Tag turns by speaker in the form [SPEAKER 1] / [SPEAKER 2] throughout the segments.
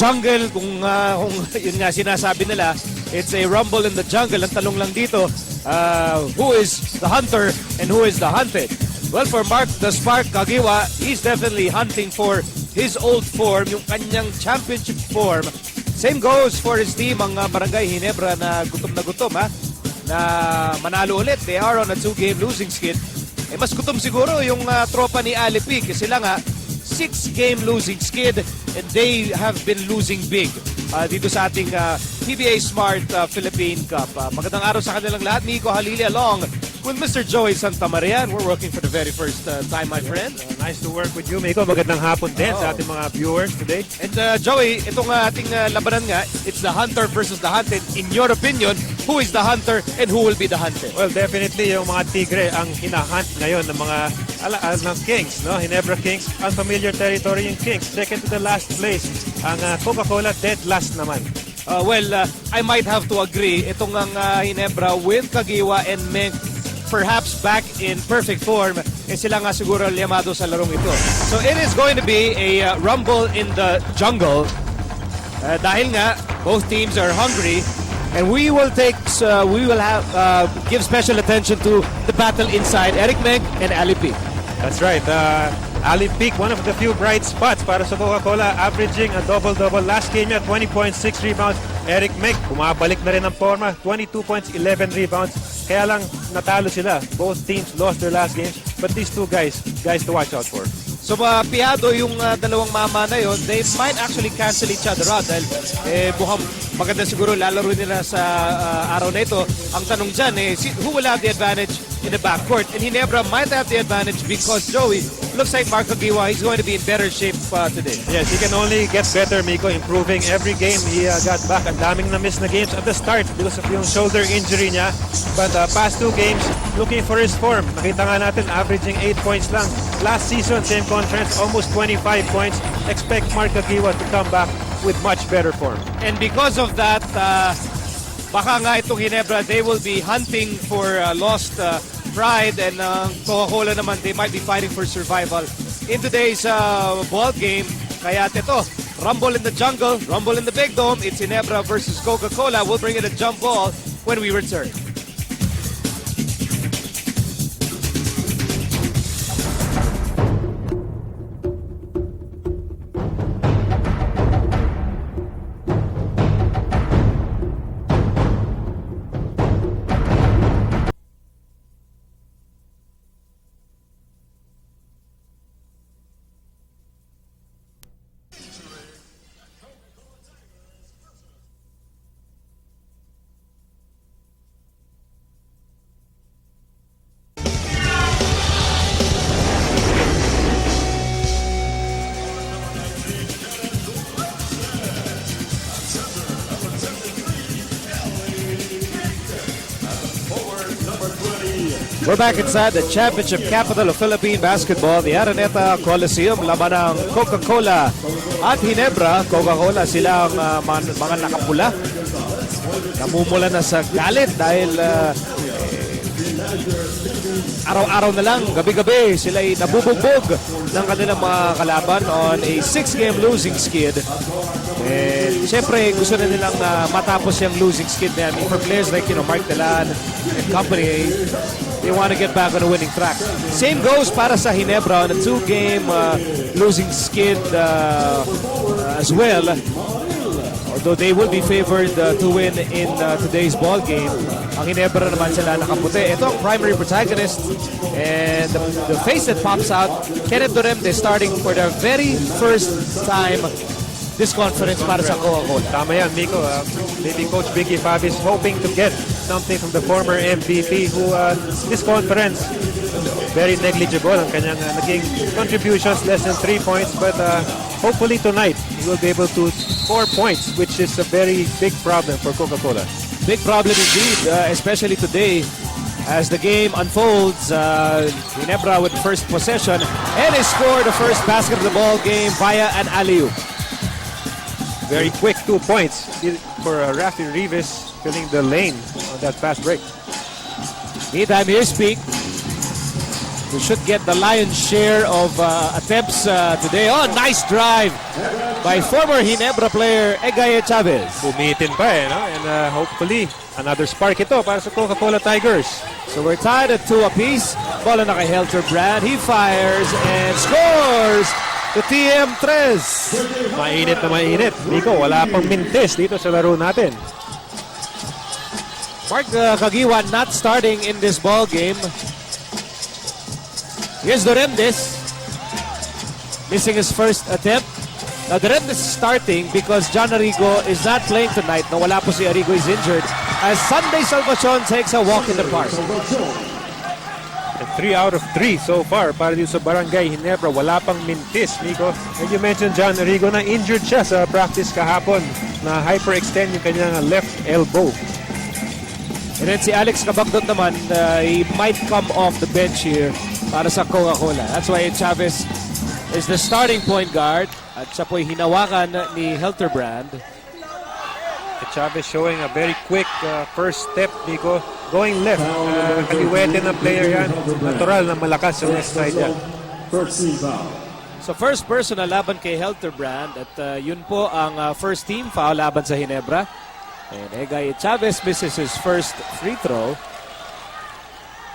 [SPEAKER 1] jungle, kung yun nga sinasabi nila, it's a rumble in the jungle. Ang tanong lang dito, who is the hunter and who is the hunted? Well, for Mark the Spark Kagiwa, he's definitely hunting for his old form, yung kanyang championship form. Same goes for his team, ang Barangay Ginebra na gutom, na manalo ulit. They are on a 2-game losing skid. Mas gutom siguro yung tropa ni Alipi kasi sila nga 6-game losing skid and they have been losing big dito sa ating PBA Smart Philippine Cup. Magandang araw sa kanilang lahat. Nico Halili along with Mr. Joey Santamaria. We're working for the very first time, my friend.
[SPEAKER 2] Nice to work with you, Miko. Magandang hapon din sa ating mga viewers today.
[SPEAKER 1] And Joey, itong ating labanan nga, it's the hunter versus the hunted. In your opinion, who is the hunter and who will be the hunted?
[SPEAKER 2] Well, definitely yung mga Tigre ang hinahunt ngayon ng mga ng Kings, no? Ginebra Kings, unfamiliar territory yung Kings. Second to the last place. Ang Coca-Cola dead last naman.
[SPEAKER 1] I might have to agree. Itong ang Ginebra with Kagiwa and Menk perhaps back in perfect form, sila nga siguro liyamado sa larong ito. So it is going to be a rumble in the jungle dahil nga both teams are hungry and we will give special attention to the battle inside Eric Menk and Ali P.
[SPEAKER 2] That's right. Ali Peak, one of the few bright spots para sa Coca-Cola, averaging a double-double. Last game niya, 20.6 rebounds. Eric Menk, bumabalik na rin ang forma, 22 points, 11 rebounds. Kaya lang natalo sila. Both teams lost their last games. But these two guys to watch out for.
[SPEAKER 1] So piyado yung dalawang mama na yun, they might actually cancel each other out dahil maganda siguro lalaro nila sa araw na ito. Ang tanong dyan, who will have the advantage in the backcourt? And Ginebra might have the advantage because Joey, looks like Mark Kagiwa, he's going to be in better shape today.
[SPEAKER 2] Yes, he can only get better, Miko, improving every game. He got back. Ang daming na-miss na games at the start because of yung shoulder injury niya. But past 2 games, looking for his form. Nakita nga natin, averaging 8 points lang. Last season, same conference, almost 25 points. Expect Mark Kagiwa to come back with much better form.
[SPEAKER 1] And because of that, baka nga itong Ginebra, they will be hunting for lost pride, and Coca-Cola naman, they might be fighting for survival in today's ball game. Kaya ito, rumble in the jungle, rumble in the big dome. It's Ginebra versus Coca-Cola. We'll bring in a jump ball when we return. We're back inside the championship capital of Philippine basketball, the Araneta Coliseum. Laban ng Coca-Cola at Ginebra. Coca-Cola sila ang mga nakapula. Namumula na sa galit dahil araw-araw na lang, gabi-gabi, sila'y nabubugbog ng kanilang mga kalaban on a 6-game losing skid. And siyempre, gusto na nilang matapos yung losing skid na yan. For players like Mark Delan and company, they want to get back on a winning track. Same goes para sa Ginebra on a 2-game losing skid as well. Although they will be favored to win in today's ball game. Ang Ginebra naman sila nakaputi. Ito ang primary protagonist. And the face that pops out, Kenneth Doremde starting for the very first time this conference para sa Coca-Cola.
[SPEAKER 2] Tama yan, Miko. Maybe Coach Vicky Fab is hoping to get something from the former MVP who this conference very negligible ang kanyang naging contributions, less than 3 points, but hopefully tonight he will be able to score points, which is a very big problem for Coca-Cola.
[SPEAKER 1] Big problem indeed, especially today as the game unfolds. Ginebra with first possession and he scored the first basket of the ball game via an alley-oop.
[SPEAKER 2] Very quick 2 points for Rafi Rivas filling the lane on that fast break.
[SPEAKER 1] Meantime, here's Peak. should get the lion's share of attempts today. Oh, nice drive by former Ginebra player Egaye Chavez.
[SPEAKER 2] Bumitin pa no? And hopefully, another spark ito para sa Coca-Cola Tigers.
[SPEAKER 1] So we're tied at 2 apiece. Bola na kay Helterbrand. He fires and scores the TM3.
[SPEAKER 2] Mainit na mainit. Nico, wala pang mintis dito sa laro natin.
[SPEAKER 1] Mark Kagiwa not starting in this ball game. Here's Dorendes, missing his first attempt. Now Dorendes is starting because John Arrigo is not playing tonight. Nawala po si Arrigo, is injured. As Sunday Salvacion takes a walk in the park.
[SPEAKER 2] And 3 out of 3 so far para dito sa Barangay Ginebra. Wala pang mintis, Nico. And you mentioned John Arrigo na injured siya sa practice kahapon na hyperextend yung kanyang left elbow.
[SPEAKER 1] And then si Alex Cabagdon naman, he might come off the bench here para sa Coca-Cola. That's why Chavez is the starting point guard at siya po'y hinawakan ni Helterbrand.
[SPEAKER 2] Chavez showing a very quick first step, Nico. Going left. Kaliwete na player yan. Natural na malakas yung next side yan.
[SPEAKER 1] So first personal laban kay Helterbrand at yun po ang first team foul laban sa Ginebra. And Egaye Chavez misses his first free throw.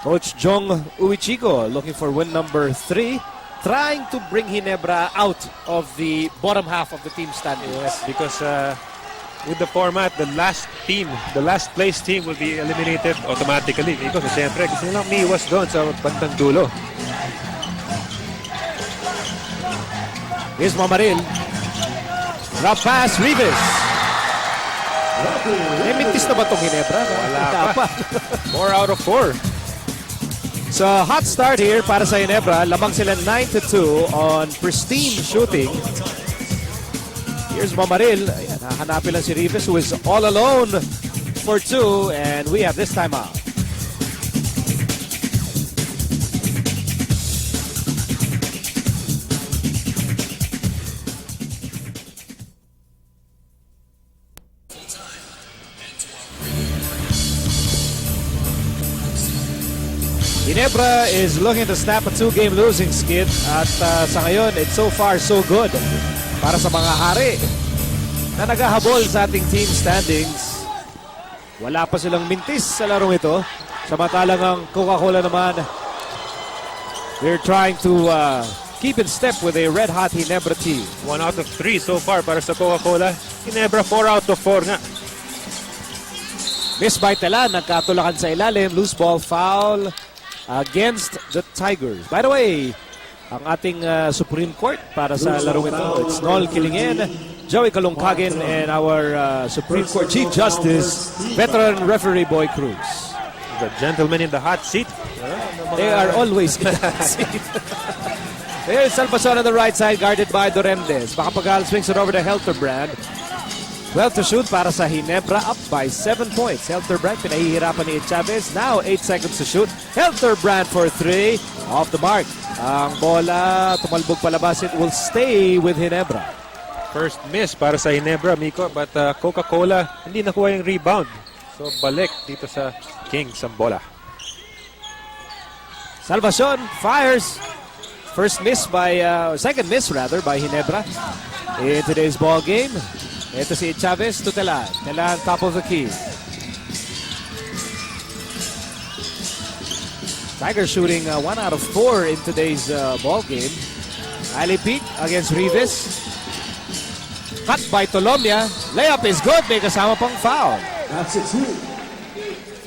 [SPEAKER 1] Coach Jong Uichigo looking for win number 3, trying to bring Ginebra out of the bottom half of the team standings.
[SPEAKER 2] Yes, because with the format, the last place team will be eliminated automatically. Because siyempre, gusto nilang miwas doon sa bantang dulo.
[SPEAKER 1] Here's Mamaril. Drop pass, Rivas. May mintis na ba itong Ginebra?
[SPEAKER 2] Wala pa. 4 out of 4.
[SPEAKER 1] So, hot start here para sa Ginebra. Lamang sila 9-2 on pristine shooting. Here's Mamaril. Ayan, hahanapin lang si Rivas who is all alone for 2. And we have this time out. Ginebra is looking to snap a 2-game losing skid at sa ngayon, it's so far so good para sa mga hari na naghahabol sa ating team standings. Wala pa silang mintis sa larong ito. Samantalang ang Coca-Cola naman, they're trying to keep in step with a red-hot Ginebra team.
[SPEAKER 2] 1 out of 3 so far para sa Coca-Cola. Ginebra 4 out of 4 nga.
[SPEAKER 1] Miss by Telan, nagkatulakan sa ilalim, loose ball foul against the Tigers. By the way, ang ating Supreme Court para sa larong ito, it's Noel Kilingen, Joey Kalungkagin, and our Supreme Court Chief Justice, veteran referee Boy Cruz.
[SPEAKER 2] The gentleman in the hot seat.
[SPEAKER 1] They are always in the hot seat. There's Salvacion on the right side, guarded by Dorendes. Makapagal swings it over to Helterbrand. 12 to shoot para sa Ginebra, up by 7 points. Helterbrand, pinahihirapan ni Chavez. Now, 8 seconds to shoot. Helterbrand for 3. Off the mark. Ang bola, tumalbog palabas. It will stay with Ginebra.
[SPEAKER 2] First miss para sa Ginebra, Miko. But Coca-Cola, hindi nakuha yung rebound. So, balik dito sa Kings ang bola.
[SPEAKER 1] Salvacion fires. First miss by, second miss rather, by Ginebra in today's ball game. Ito si Chavez to Telan. Telan, top of the key. Tigers shooting 1 out of 4 in today's ball game. Ali Peak against Rivas. Cut by Tolomia. Layup is good. May kasama pang foul.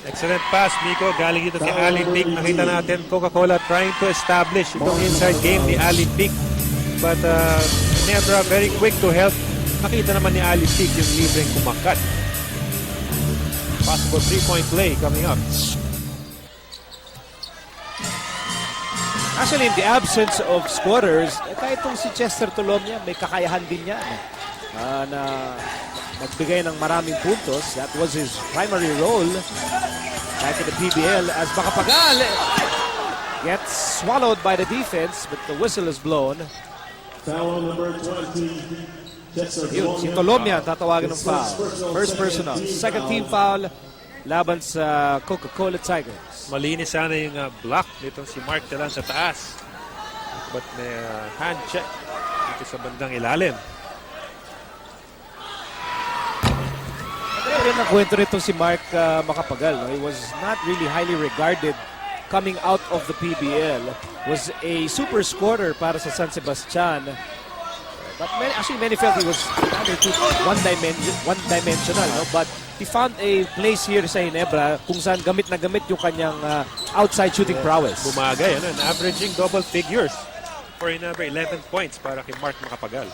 [SPEAKER 2] Excellent pass, Miko. Galing dito kay Ali Peak. Nakita natin Coca-Cola trying to establish itong inside game ni Ali Peak. But Ginebra very quick to help. Nakita naman ni Ali Peak yung libreng kumakat. Possible 3-point play coming up.
[SPEAKER 1] Actually, in the absence of scorers, kahit itong si Chester Tolomia, may kakayahan din yan na magbigay ng maraming puntos. That was his primary role back in the PBL. As Makapagal gets swallowed by the defense, but the whistle is blown.
[SPEAKER 3] Foul number 20.
[SPEAKER 1] Yun, si Tolomia tatawagan ng foul. First personal. Second team foul laban sa Coca-Cola Tigers.
[SPEAKER 2] Malinis sana yung block nitong si Mark Telan sa taas. But may hand check dito sa bandang ilalim.
[SPEAKER 1] Pero rin ang kwento nito si Mark Macapagal. No? He was not really highly regarded coming out of the PBL. Was a super scorer para sa San Sebastian. But many felt he was rather too one-dimensional. No? But he found a place here sa Ginebra kung saan gamit na gamit yung kanyang outside shooting prowess.
[SPEAKER 2] Bumagay, averaging double figures for Ginebra, 11 points para kay Mark Macapagal.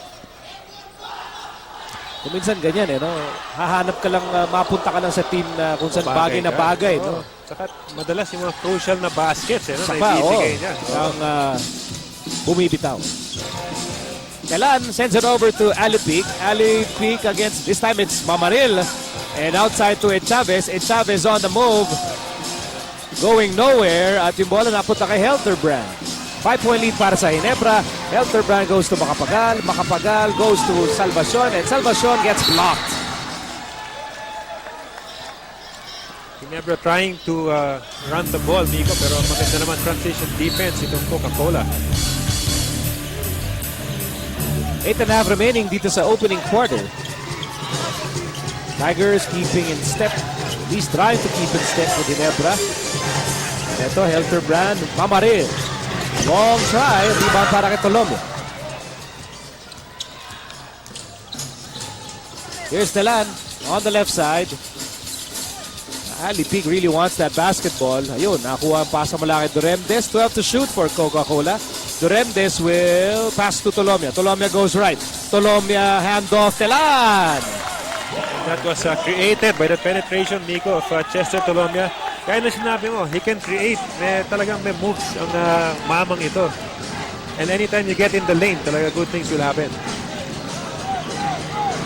[SPEAKER 1] Kung minsan ganyan no? Hahanap ka lang, mapunta ka lang sa team na kung saan bagay na bagay. No?
[SPEAKER 2] Saka madalas yung mga crucial na baskets no?
[SPEAKER 1] Saka,
[SPEAKER 2] na ibibigay niya.
[SPEAKER 1] Ang bumibitaw. Telan sends it over to Alipik. Alipik against, this time it's Mamaril. And outside to Chavez. Chavez on the move. Going nowhere. At yung bola napunta kay Helterbrand. 5-point lead para sa Ginebra. Helterbrand goes to Macapagal. Macapagal goes to Salvacion. And Salvacion gets blocked.
[SPEAKER 2] Ginebra trying to run the ball, Miko. Pero maganda naman transition defense itong Coca-Cola.
[SPEAKER 1] 8.5 remaining dito sa opening quarter. Tigers keeping in step. At least trying to keep in step with Ginebra. Ito, Helterbrand. Mamaril. Long try. Rebound para kay Taulava. Here's Telan on the left side. Alipik really wants that basketball. Ayun, nakuha ang pasa mula kay Duremdes. 12 to shoot for Coca-Cola. Duremdes will pass to Taulava. Taulava goes right. Taulava handoff. Telan!
[SPEAKER 2] That was created by the penetration, Miko, of Chester Taulava. Kaya na sinabi mo, he can create. Talagang may moves ang mamang ito. And anytime you get in the lane, talaga good things will happen.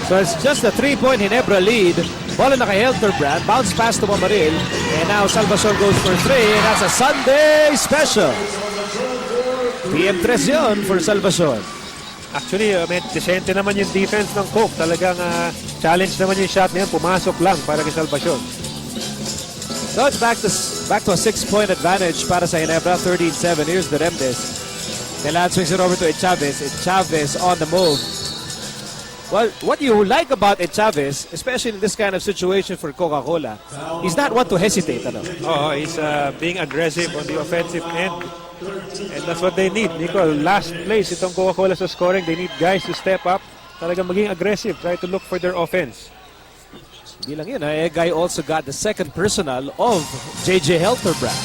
[SPEAKER 1] So it's just a 3-point Ginebra lead. Bola na kay Helterbrand. Bounce pass to Mamaril. And now Salvacion goes for 3. And that's a Sunday special. PM3 yun for Salvacion.
[SPEAKER 2] Actually, decente naman yung defense ng Coke. Talagang challenge naman yung shot na yan. Pumasok lang para kay Salvacion.
[SPEAKER 1] So it's back to a 6-point advantage para sa Ginebra. 13-7. Here's the Remdes. Telan swings it over to Chavez. Chavez on the move. Well, what you like about Chavez, especially in this kind of situation for Coca-Cola, he's not one to hesitate.
[SPEAKER 2] Oh, he's being aggressive on the offensive end. And that's what they need. Nico, last place itong Coca-Cola sa scoring. They need guys to step up. Talagang maging aggressive. Try to look for their offense.
[SPEAKER 1] Hindi lang yun. A guy also got the second personal of JJ Helterbrand.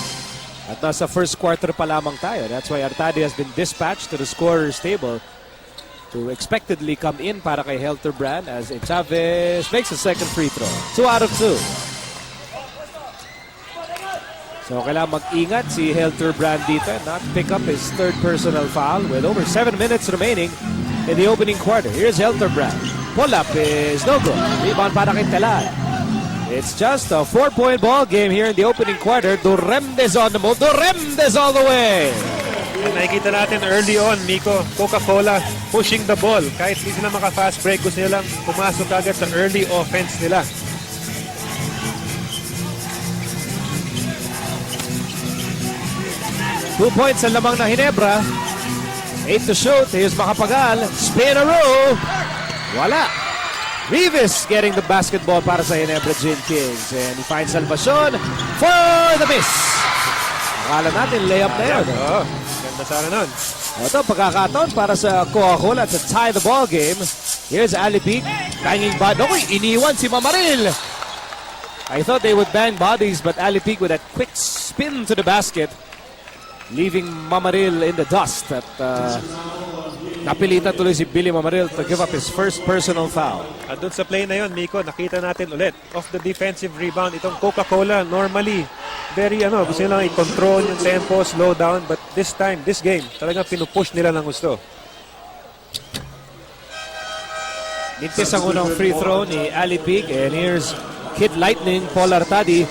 [SPEAKER 1] At nasa first quarter pa lamang tayo. That's why Artadi has been dispatched to the scorer's table to expectedly come in para kay Helterbrand as Chavez makes a second free throw. 2 out of 2. So kailangan mag-ingat si Helterbrand dito not pick up his third personal foul with over 7 minutes remaining in the opening quarter. Here's Helterbrand. Pull-up is no good. Rebound para kay Telan. It's just a 4-point ball game here in the opening quarter. Duremdes on the move. Duremdes all the way.
[SPEAKER 2] And nakikita natin early on, Miko, Coca-Cola pushing the ball. Kahit hindi sila maka-fast break, gusto nilang pumasok agad sa early offense nila.
[SPEAKER 1] Two points ang lamang ng Ginebra. 8 to shoot. Here's Macapagal. Spinaroo. Wala. Rivas getting the basketball para sa Ginebra Gin Kings. And he finds Salvacion for the miss. Akala natin layup na yun.
[SPEAKER 2] Ganda sana nun.
[SPEAKER 1] Ito, pagkakataon para sa Coca-Cola to tie the ball game. Here's Alipik. Banging body. Naku, iniwan si Mamaril. I thought they would bang bodies, but Alipik with that quick spin to the basket, leaving Mamaril in the dust. At napilitan tuloy si Billy Mamaril to give up his first personal foul.
[SPEAKER 2] At doon sa play na yon, Miko, nakita natin ulit off the defensive rebound. Itong Coca-Cola, normally, very gusto nila i-control yung tempo, slow down. But this time, this game, talagang pinupush nila ng gusto.
[SPEAKER 1] Mintis ang unang free throw ni Alipik. And here's Kid Lightning, Paul Artadi,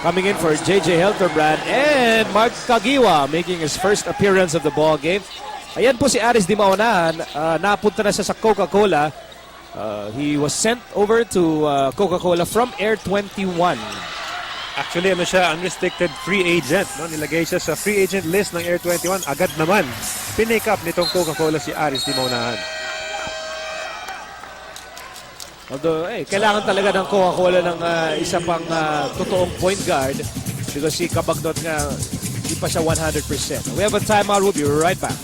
[SPEAKER 1] coming in for JJ Helterbrand. And Mark Kagiwa making his first appearance of the ball game. Ayan po si Aris Di Maunahan. Napunta na siya sa Coca-Cola. He was sent over to Coca-Cola from Air 21
[SPEAKER 2] Actually, ano siya, unrestricted free agent. No? Nilagay siya sa free agent list ng Air 21. Agad naman, pinick up nitong Coca-Cola si Aris Di Maunahan.
[SPEAKER 1] Although, kailangan talaga ng Coca-Cola ng isa pang totoong point guard because si Kabagdot nga, hindi pa siya 100%. We have a timeout. We'll be right back.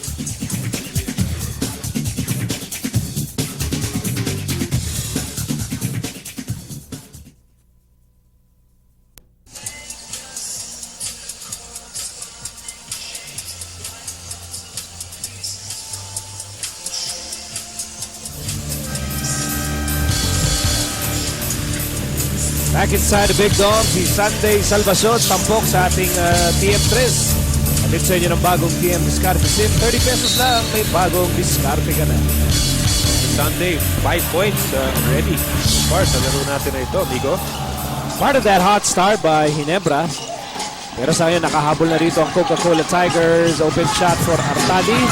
[SPEAKER 1] Back inside the Big Dog, si Sunday Salvacion, tampok sa ating TM3. Kapit sa inyo ng bagong TM Discarte Sim. 30 pesos lang, may bagong discarte ka na.
[SPEAKER 2] Sunday, 5 points already. So far, sa laro natin na ito, amigo.
[SPEAKER 1] Part of that hot start by Ginebra. Pero sa ngayon, nakahabol na rito ang Coca-Cola Tigers. Open shot for Artadi.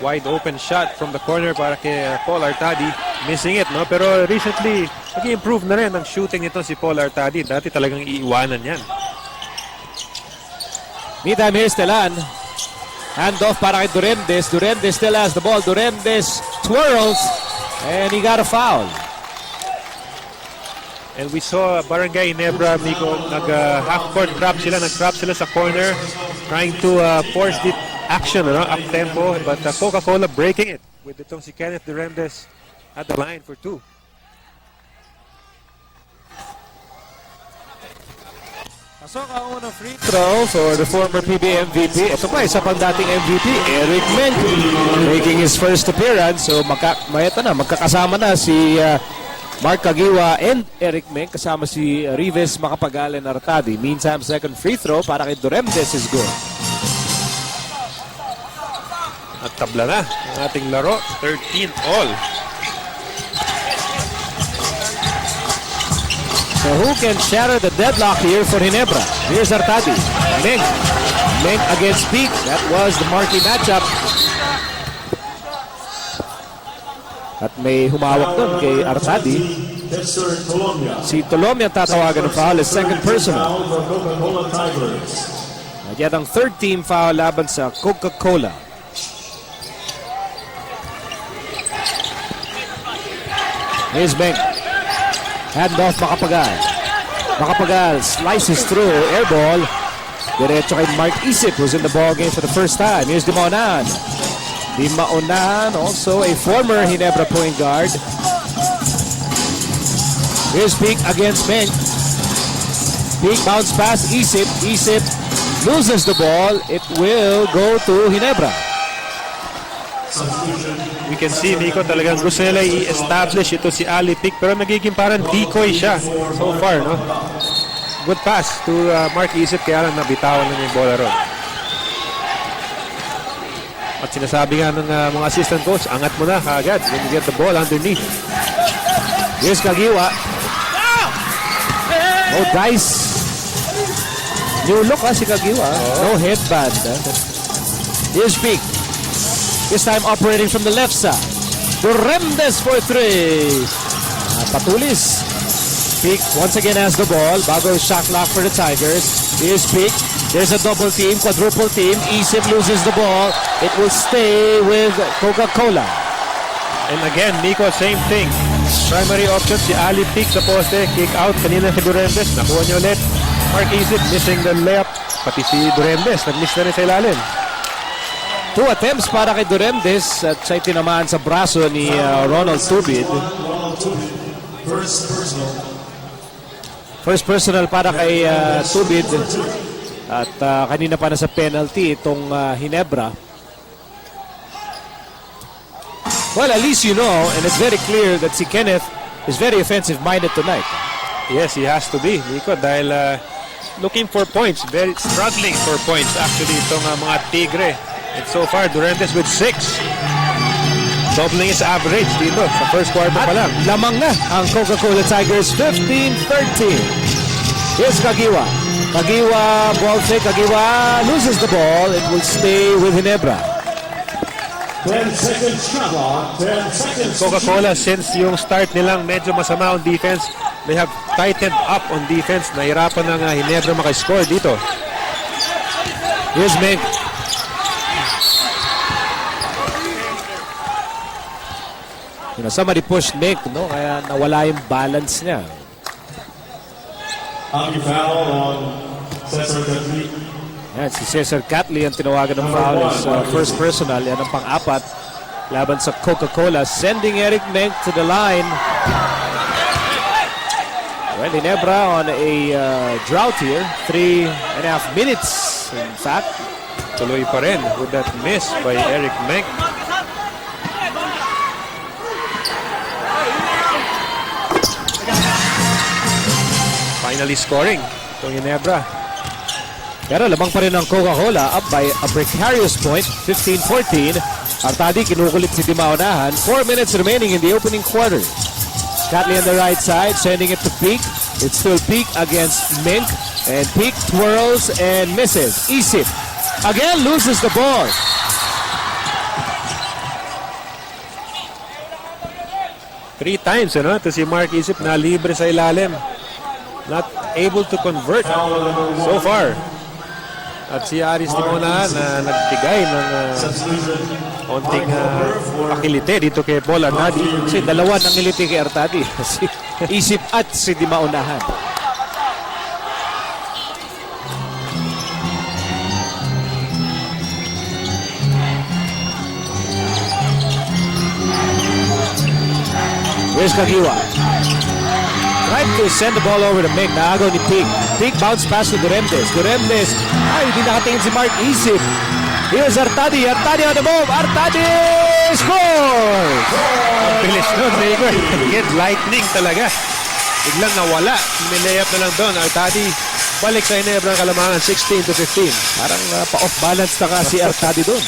[SPEAKER 2] Wide open shot from the corner para kay Paul Artadi. Missing it, no? Pero recently, nag-improve na rin ang shooting nito si Paul Artadi. Dati talagang iiwanan yan.
[SPEAKER 1] Meantime, here's Telan. Handoff para kay Durendes. Durendes still has the ball. Durendes twirls. And he got a foul.
[SPEAKER 2] And we saw Barangay Ginebra, Miko, nag-half-court trap sila. Nag-trap sila sa corner. Trying to force the action, up-tempo. But Coca-Cola breaking it with itong si Kenneth Durendes at the line for 2.
[SPEAKER 1] Pasok ang unang free throw for the former PBA MVP. Ito pa, isa pang dating MVP, Eric Menk, making his first appearance. So magkakasama na si Mark Kagiwa and Eric Menk, kasama si Rives Macapagal and Artadi. Meantime, second free throw para kay Durendes is good.
[SPEAKER 2] At tabla na ang ating laro, 13 all.
[SPEAKER 1] So who can shatter the deadlock here for Ginebra? Here's Artadi. Menk. Menk against Peak. That was the marquee matchup. At may humawak doon kay Artadi. Si Taulava ang tatawagan ng foul, is second personal. At yan ang third team foul laban sa Coca-Cola. Here's Menk. Handoff Macapagal. Macapagal slices through. Air ball. Diretso kay Mark Isip, who's in the ball game for the first time. Here's Di Maunahan. Di Maunahan, also a former Ginebra point guard. Here's Peak against Menk. Peak bounce pass. Isip. Isip loses the ball. It will go to Ginebra.
[SPEAKER 2] We can see, Miko, talagang gusto nila i-establish ito si Ali Pick, pero nagiging parang decoy siya so far, no? Good pass to Mark Isip, kaya lang nabitawan na yung bola ron. At sinasabi nga ng mga assistant coach, angat mo na kaagad when you get the ball underneath.
[SPEAKER 1] Here's Kagiwa. Oh, dice. New look si Kagiwa. No headband. Here's Peak. This time operating from the left side. Durendes for 3. Patulis. Peak once again has the ball. Bago shot clock for the Tigers. Here's Peak. There's a double team, quadruple team. Isip loses the ball. It will stay with Coca-Cola.
[SPEAKER 2] And again, Miko, same thing. Primary option si Ali Peak sa poste. Kick out kanina si Durendes. Nakuha niya ulit. Mark Isip missing the layup. Pati si Durendes nag-miss na rin sa ilalim.
[SPEAKER 1] 2 attempts para kay Durendes at siya'y tinamaan sa braso ni Ronald Tubid. First personal para kay Tubid. At kanina pa na sa penalty itong Ginebra. Well, at least you know, and it's very clear that si Kenneth is very offensive-minded tonight.
[SPEAKER 2] Yes, he has to be, Nico, dahil looking for points, very struggling for points actually itong mga Tigre. And so far, Durendes with 6. Doubling his average dito sa first quarter pa lang.
[SPEAKER 1] Lamang na ang Coca-Cola Tigers, 15-13. Here's Kagiwa. Kagiwa, ball fake. Kagiwa loses the ball. It will stay with Ginebra.
[SPEAKER 3] 10 seconds shot clock. 10 seconds.
[SPEAKER 2] Coca-Cola, since yung start nilang medyo masama on defense, they have tightened up on defense. Nahirapan ng Ginebra makascore dito.
[SPEAKER 1] Here's Menk. You know, somebody pushed Menk, no? Kaya nawala yung balance niya.
[SPEAKER 3] Hockey foul on Cesar Catley.
[SPEAKER 1] Yan, si Cesar Catley ang tinawagan ng foul as first personal. Yan ang pang-apat laban sa Coca-Cola. Sending Eric Menk to the line. Well, Ginebra on a drought here. 3.5 minutes, in fact.
[SPEAKER 2] Tuloy pa rin with that miss by Eric Menk. Finally scoring itong Ginebra.
[SPEAKER 1] Pero lamang pa rin ang Coca-Cola, up by a precarious point, 15-14. Artadi kinukulit si Dimaunahan. 4 minutes remaining in the opening quarter. Catley on the right side, sending it to Peak. It's still Peak against Menk. And Peak twirls and misses. Isip again loses the ball.
[SPEAKER 2] Three times, to si Mark Isip na libre sa ilalim. Not able to convert so far. At si Aris Dimaunahan na nagbigay ng konting pakilite dito kay Paul Artadi.
[SPEAKER 1] Kasi dalawa ng ngiliti kay Artadi. Si Isip at si Dimaunahan. Here's Kagiwa. Tried to send the ball over to Menk. Naagaw ni Peak. Peak bounce pass to Duremdes. Duremdes. Ay, hindi nakatingin si Mark Isip. Here's Artadi. Artadi on the move. Artadi scores!
[SPEAKER 2] Ang bilis nun, Igor. Get lightning talaga. Biglang nawala. Nilayap na lang doon. Artadi balik sa Ginebra ang kalamangan. 16-15.
[SPEAKER 1] Parang pa-off balance na ka si Artadi doon.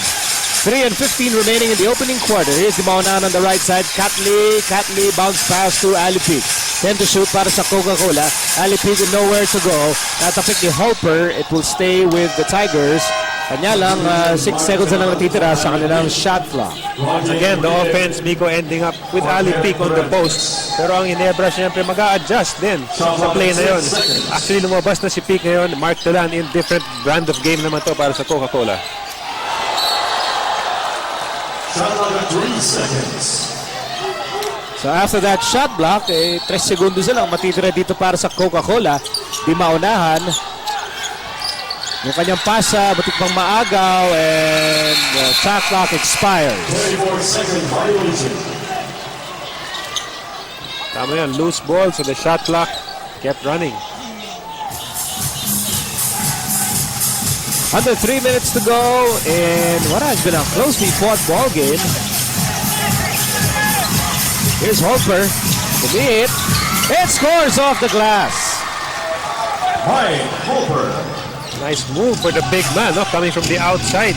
[SPEAKER 1] 3:15 remaining in the opening quarter. Here's the Maunan on the right side. Catley bounce pass to Ali Peak. 10 to shoot para sa Coca-Cola. Ali Peak with nowhere to go. Natapik ni Holper. It will stay with the Tigers. Kanya lang 6 seconds na lang natitira sa kanilang shot clock.
[SPEAKER 2] Again, the offense, Miko, ending up with Ali Peak on the post. Pero ang Ginebra, siyempre, mag-a-adjust din sa play na yon. Actually, lumabas na si Peak ngayon. Mark Tulan in different brand of game naman to para sa Coca-Cola.
[SPEAKER 3] Shot clock at 3 seconds.
[SPEAKER 1] So after that shot block, 3 segundos na lang matitira dito para sa Coca-Cola. Di maunahan. Yung kanyang pasa, butik pang maagaw, and shot clock expires.
[SPEAKER 3] 24-second violation.
[SPEAKER 2] Tama yan, loose ball, so the shot clock kept running.
[SPEAKER 1] Under 3 minutes to go in what has been a closely fought ball game. Here's Holper to beat. It scores off the glass.
[SPEAKER 3] Mike Holper.
[SPEAKER 2] Nice move for the big man, coming from the outside.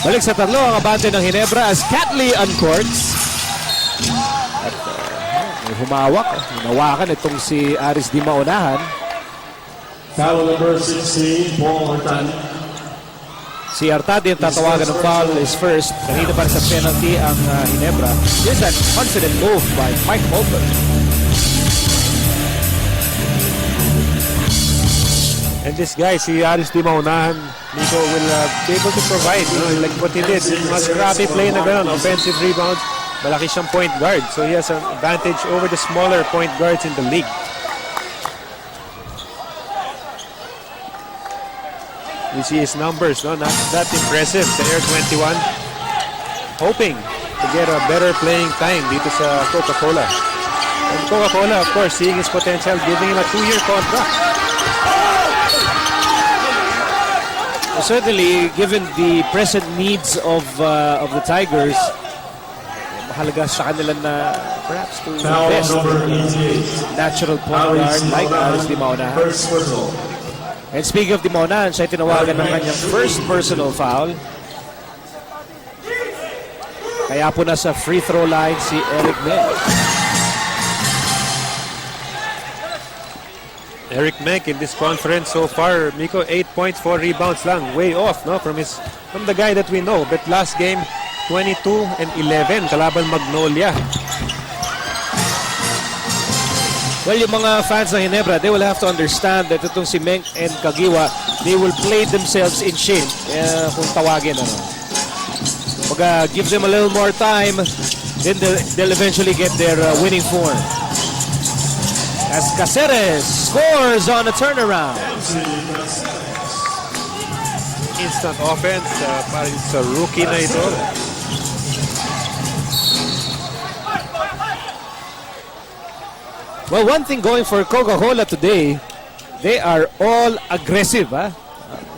[SPEAKER 1] Balik sa tatlo ang abante ng Ginebra as Catley uncorks. At may humawak. Hinawakan itong si Aris Di Maunahan.
[SPEAKER 3] Foul number 16, Paul Artadi.
[SPEAKER 1] Si Artadi ang tatawagan ng foul is first. Kanina para sa penalty ang Ginebra. Here's that confident move by Mike Holper.
[SPEAKER 2] And this guy, si Aris Di Maunahan, Nico, will be able to provide, like what he did. Mas scrappy play na gano'n, offensive rebounds. Malaki siyang point guard. So he has an advantage over the smaller point guards in the league. You see his numbers, not that impressive. The Air 21, hoping to get a better playing time dito sa Coca-Cola. And Coca-Cola, of course, seeing his potential, giving him a 2-year contract.
[SPEAKER 1] Certainly, given the present needs of the Tigers, mahalaga sa kanila na perhaps to
[SPEAKER 3] Foul
[SPEAKER 1] invest
[SPEAKER 3] number
[SPEAKER 1] in
[SPEAKER 3] 88.
[SPEAKER 1] natural point guard like Aris Di Maunahan.
[SPEAKER 3] First personal.
[SPEAKER 1] And speaking of Di Maunahan, siya tinawagan ng kanyang first personal foul. Kaya po nasa free throw line si Eric Menk.
[SPEAKER 2] Eric Menk in this conference so far, Miko, 8 points, 4 rebounds lang. Way off, no? From the guy that we know. But last game, 22 and 11, kalaban Magnolia.
[SPEAKER 1] Well, yung mga fans ng Ginebra, they will have to understand that itong si Menk and Kagiwa, they will play themselves in shape. Kung tawagin, give them a little more time, then they'll eventually get their winning form. As Caceres scores on a turnaround.
[SPEAKER 2] Instant offense, parang sa rookie na ito.
[SPEAKER 1] Well, one thing going for Coca-Cola today, they are all aggressive.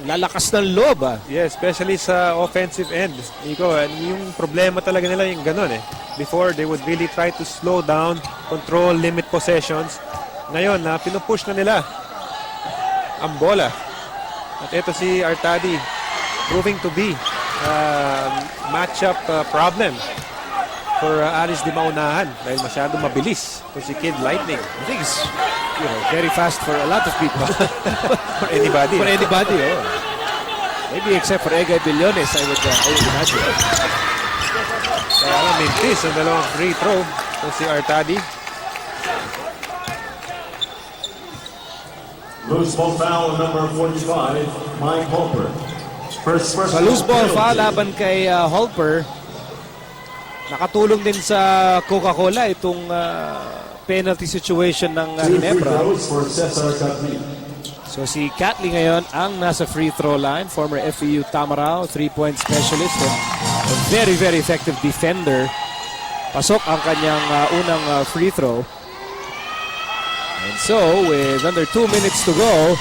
[SPEAKER 1] Lalakas ng loob.
[SPEAKER 2] Yeah, especially sa offensive end. Nico, yung problema talaga nila yung ganun eh. Before, they would really try to slow down, control, limit possessions. Ngayon, pinupush na nila ang bola. At ito si Artadi, proving to be matchup problem for Aris Di Maunahan dahil masyadong mabilis kung si Kid Lightning.
[SPEAKER 1] I think it's very fast for a lot of people.
[SPEAKER 2] For anybody.
[SPEAKER 1] For anybody, oh. Maybe except for Egay Billones, I would imagine.
[SPEAKER 2] Kaya lang mintis ang dalawang free throw kung si Artadi.
[SPEAKER 3] Loose ball foul number 45, Mike Holper. First
[SPEAKER 1] Sa loose ball foul laban kay Holper, nakatulong din sa Coca-Cola itong penalty situation ng Ginebra. So si Catley ngayon ang nasa free throw line, former FEU Tamarao, 3-point specialist and a very, very effective defender. Pasok ang kanyang unang free throw. And so, with under 2 minutes to go,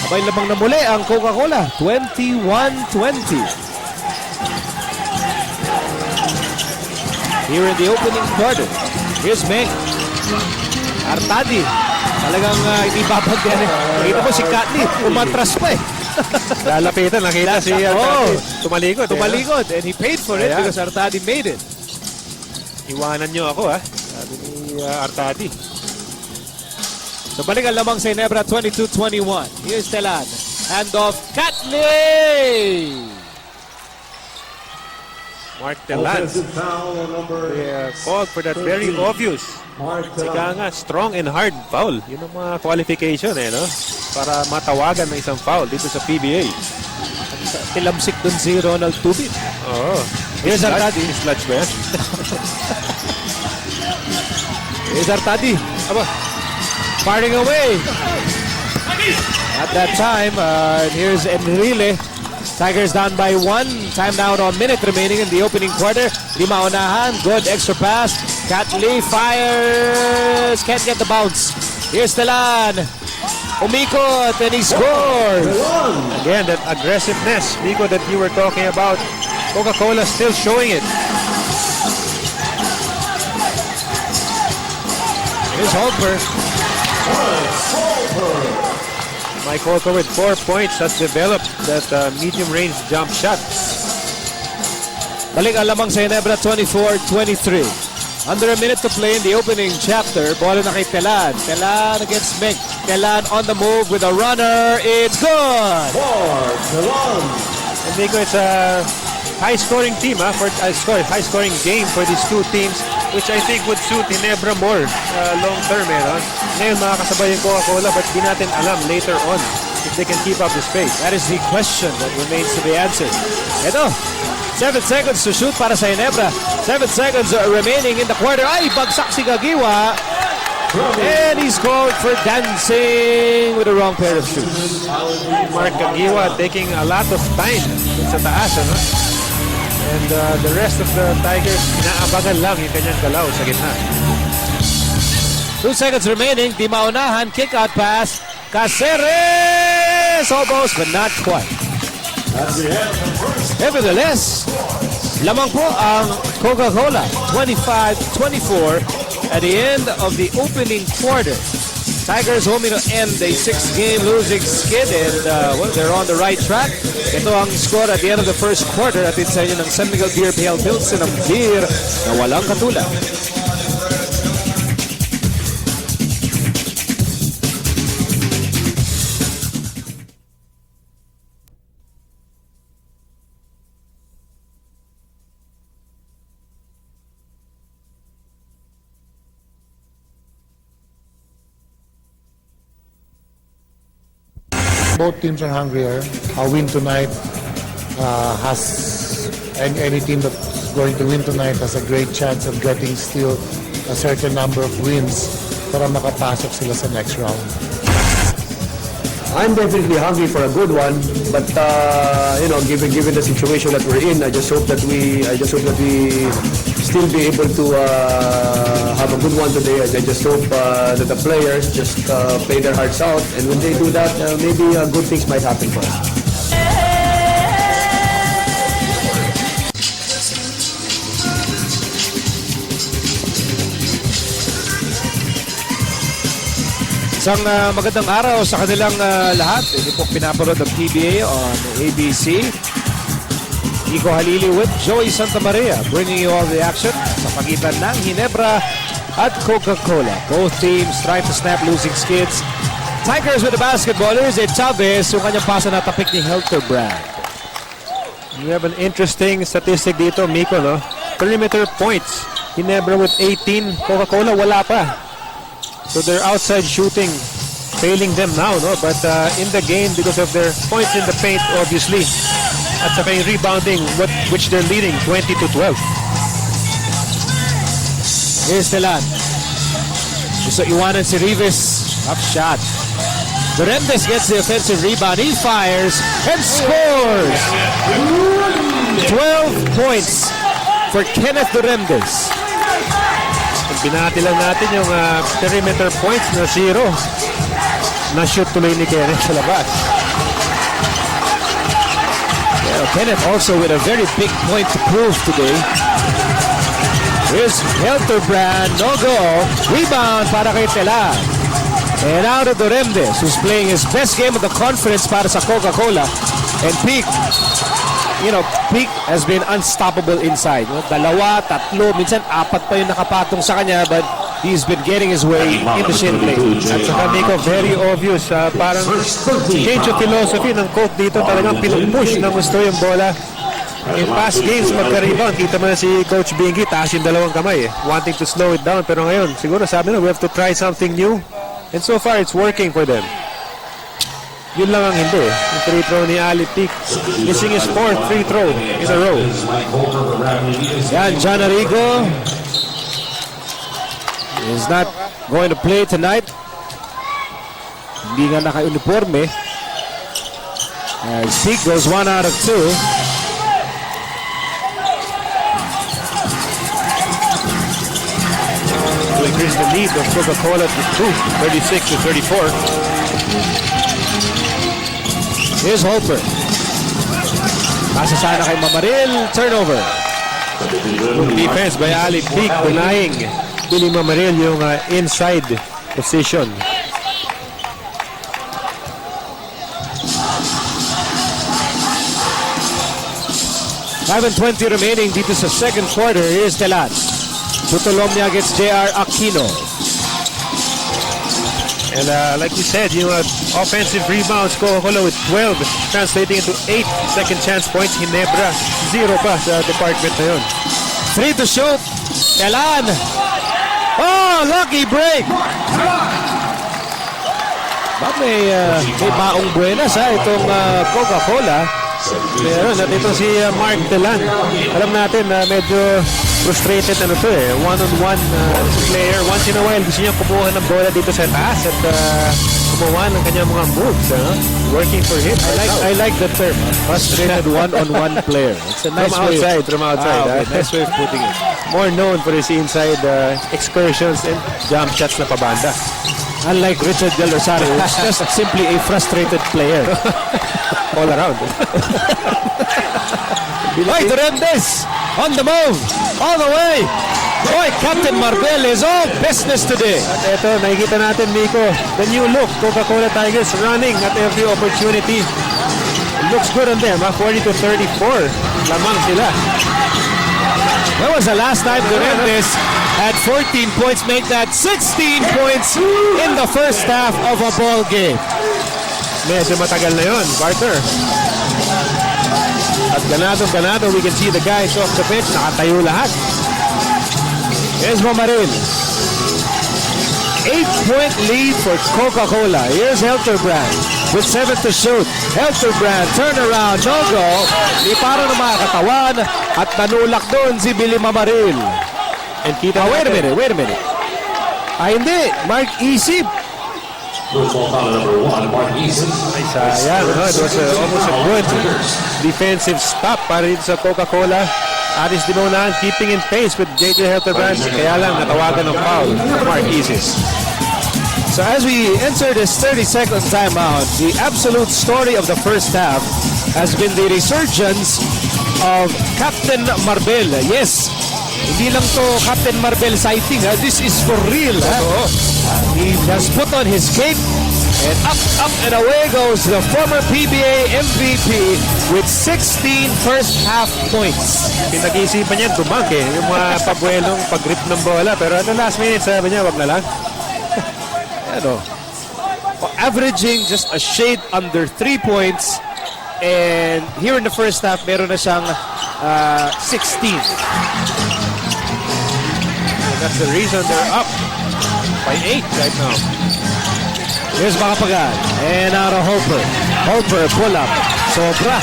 [SPEAKER 1] abay lamang na muli ang Coca-Cola, 21-20. Here in the opening quarter, here's Menk. Artadi. Talagang hindi babagyan eh. Nakita mo si Catley, umatras pa eh.
[SPEAKER 2] Lalapitan, nakita si Artadi. Tumalikod.
[SPEAKER 1] Tumalikod. And he paid for it because Artadi made it.
[SPEAKER 2] Iwanan nyo ako sabi ni Artadi.
[SPEAKER 1] So balik ang lamang sa Ginebra, 22-21. Here's Telan. Hand off, Catley!
[SPEAKER 2] Mark Telan. Called for that very obvious. Ika nga, strong and hard foul. Yun ang mga qualification no? Para matawagan ng isang foul dito sa PBA.
[SPEAKER 1] Tilamsik dun si Ronald Tubin.
[SPEAKER 2] Oo.
[SPEAKER 1] Here's Artadi.
[SPEAKER 2] Sludge ba yan?
[SPEAKER 1] Here's Artadi. Aba. Firing away. At that time, here's Enrile. Tigers down by 1. Time down on minute remaining in the opening quarter. Di maunahan. Good extra pass. Catley fires. Can't get the bounce. Here's Telan. Umikot and he scores.
[SPEAKER 2] Again, that aggressiveness, Nico, that you were talking about. Coca-Cola still showing it.
[SPEAKER 1] Here's Holper.
[SPEAKER 2] Mike Holper with 4 points has developed that medium-range jump shot.
[SPEAKER 1] Balik ang lamang sa Ginebra, 24-23. Under a minute to play in the opening chapter. Bola na kay Telan. Telan against Menk. Telan on the move with a runner. It's good!
[SPEAKER 2] And Nico, it's a high-scoring team, high-scoring game for these two teams, which I think would suit Ginebra more long-term. Ngayon makakasabay yung Coca-Cola, but di natin alam later on if they can keep up this pace.
[SPEAKER 1] That is the question that remains to be answered. Ito, 7 seconds to shoot para sa Ginebra. 7 seconds remaining in the quarter. Ay, bagsak si Kagiwa. And he scored for dancing with the wrong pair of shoes.
[SPEAKER 2] Mark Kagiwa taking a lot of time sa taas. And the rest of the Tigers, inaabangan lang yung kanyang galaw sa gitna.
[SPEAKER 1] 2 seconds remaining. Di maunahan. Kick out pass. Caceres! Almost, but not quite. Nevertheless, lamang po ang Coca-Cola. 25-24 at the end of the opening quarter. Tigers hoping to end a 6-game losing skid and they're on the right track. Ito ang score at the end of the first quarter at sa inyo ng San Miguel Beer Pale Pilsen ng beer na walang katulad.
[SPEAKER 4] Both teams are hungrier. A win tonight any team that's going to win tonight has a great chance of getting still a certain number of wins para makapasok sila sa next round.
[SPEAKER 5] I'm definitely hungry for a good one, but given the situation that we're in, I just hope that we still be able to have a good one today. I just hope that the players just play their hearts out, and when they do that, maybe good things might happen for us.
[SPEAKER 1] Isang magandang araw sa kanilang lahat. Ito po pinapanood ng PBA on ABC. Nico Halili with Joey Santamaria bringing you all the action sa pagitan ng Ginebra at Coca-Cola. Both teams trying to snap losing skids. Tigers with the basketballers. Chavez, yung kanyang pasa natapik ni Hilterbrand.
[SPEAKER 2] We have an interesting statistic dito, Miko, no? Perimeter points. Ginebra with 18. Coca-Cola wala pa. So they're outside shooting, failing them now, no? But in the game, because of their points in the paint, obviously, at saka yung rebounding, which they're leading 20-12.
[SPEAKER 1] Here's Telan. Gusto iwanan si Rivas. Tough shot. Duremdes gets the offensive rebound. He fires and scores! 12 points for Kenneth Duremdes.
[SPEAKER 2] Binati lang natin yung perimeter points na 0. Na-shoot tuloy ni Kenneth sa labas.
[SPEAKER 1] Yeah, Kenneth also with a very big point to prove today. Here's Hilterbrand, no go. Rebound para kay Telan. And out of Duremdes, who's playing his best game of the conference para sa Coca-Cola. And Peak, Peak has been unstoppable inside. Dalawa, tatlo, minsan apat pa yung nakapatong sa kanya, but he's been getting his way in the shin plate.
[SPEAKER 2] At saka Nico, very obvious. Parang change of philosophy ng coach dito. Talagang pinupush na gusto yung bola. In past games, magka-rebound. Kita mo na si Coach Bingi, taas yung dalawang kamay. Wanting to slow it down. Pero ngayon, siguro sabi na, we have to try something new. And so far, it's working for them. Yun lang ang hindi. Yung free throw ni Ali Peak. Missing his 4th free throw in a row.
[SPEAKER 1] Yan, John Arrigo is not going to play tonight. Hindi nga naka-uniforme. As Peak goes 1 out of 2.
[SPEAKER 2] To increase the lead of Coca-Cola to 36-34.
[SPEAKER 1] Here's Holper. Pasa sana kay Mamaril. Turnover.
[SPEAKER 2] Defense by Ali Peak. Denying Billy Mamaril yung inside position.
[SPEAKER 1] Five and 20 remaining dito sa second quarter. Here's Telan. Tutulomnia gets J.R. Aquino.
[SPEAKER 2] And like we said, yung offensive rebounds, Coca-Cola with 12, translating into 8 second chance points. Ginebra, 0 pa sa department na yun.
[SPEAKER 1] 3 to shoot. Telan. Oh, lucky break. May baong buenas itong Coca-Cola.
[SPEAKER 2] Meron at ito si Mark Telan. Alam natin na medyo frustrated one-on-one player. Once in a while gusto niya kumuha ng bola dito sa taas at gumawa ng kanyang mga moves. Working for him.
[SPEAKER 1] I like the term. Frustrated one-on-one player. It's a nice
[SPEAKER 2] from outside.
[SPEAKER 1] Okay, nice way of putting it.
[SPEAKER 2] More known for his inside excursions and jump shots na pabanda.
[SPEAKER 1] Unlike Richard Del Rosario, who's just simply a frustrated player.
[SPEAKER 2] All around.
[SPEAKER 1] Right, Duremdes on the move, all the way. Boy, Captain Marbel is all business today.
[SPEAKER 2] At ito, nakikita natin, Miko, the new look. Coca-Cola Tigers running at every opportunity. It looks good on them, 40-34. Lamang sila.
[SPEAKER 1] When was the last time Duremdes had 14 points, make that 16 points in the first half of a ball game?
[SPEAKER 2] Medyo matagal na yun, Barter. At ganado, we can see the guys off the bench, nakatayo lahat.
[SPEAKER 1] Here's Mamaril. 8-point lead for Coca-Cola. Here's Hilterbrand. with 7 to shoot. Helterbrand, turnaround, no go. Di para na mga katawan at nanulak doon si Billy Mamaril.
[SPEAKER 2] And kita
[SPEAKER 1] Wait a minute. Hindi. Mark Isip.
[SPEAKER 3] First ball foul number 1, Mark Eason.
[SPEAKER 2] Ay, sayang. No? It was almost a good defensive stop para dito sa Coca-Cola. Aris Dimonan keeping in pace with JJ Helterbrand. Kaya lang natawagan ng foul. Mark Isis.
[SPEAKER 1] So as we enter this 30-second timeout, the absolute story of the first half has been the resurgence of Captain Marbel. Yes, hindi lang to Captain Marbel sighting. This is for real. He has put on his cape and up and away goes the former PBA MVP with 16 first half points.
[SPEAKER 2] Pinag-iisipan niya, dumag yung mga pabuelong pag-grip ng bola. Pero at the last minute, sabi niya, wag na lang.
[SPEAKER 1] Averaging just a shade under 3 points, and here in the first half meron na siyang 16.
[SPEAKER 2] And that's the reason they're up by 8 right now.
[SPEAKER 1] Here's Makapagal and out of Holper pull up sobra,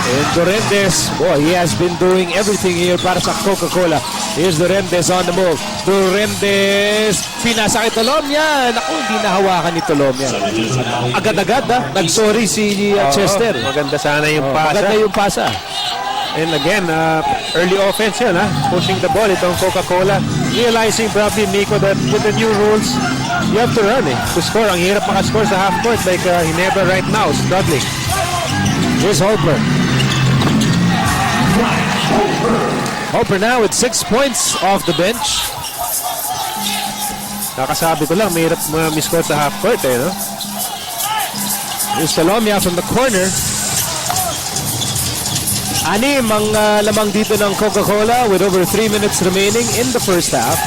[SPEAKER 1] and Durendes, boy, he has been doing everything here para sa Coca-Cola. Here's Durendes on the move. Durendes, pinasa kay Tolomia. Naku, hindi nahawakan ni Tolomia. Agad-agad, nag-sorry si Chester.
[SPEAKER 2] Maganda sana yung pasa.
[SPEAKER 1] Maganda yung pasa.
[SPEAKER 2] And again, early offense yun, pushing the ball itong Coca-Cola. Realizing probably, Miko, that with the new rules, you have to run to score. Ang hirap makascore sa half court like Ginebra right now, struggling.
[SPEAKER 1] Here's Holper. Holper now with 6 points off the bench.
[SPEAKER 2] Kakasabi ko lang, mahirap miscore sa half court no?
[SPEAKER 1] Here's Tolomia from the corner. Anim ang lamang dito ng Coca-Cola with over 3 minutes remaining in the first half.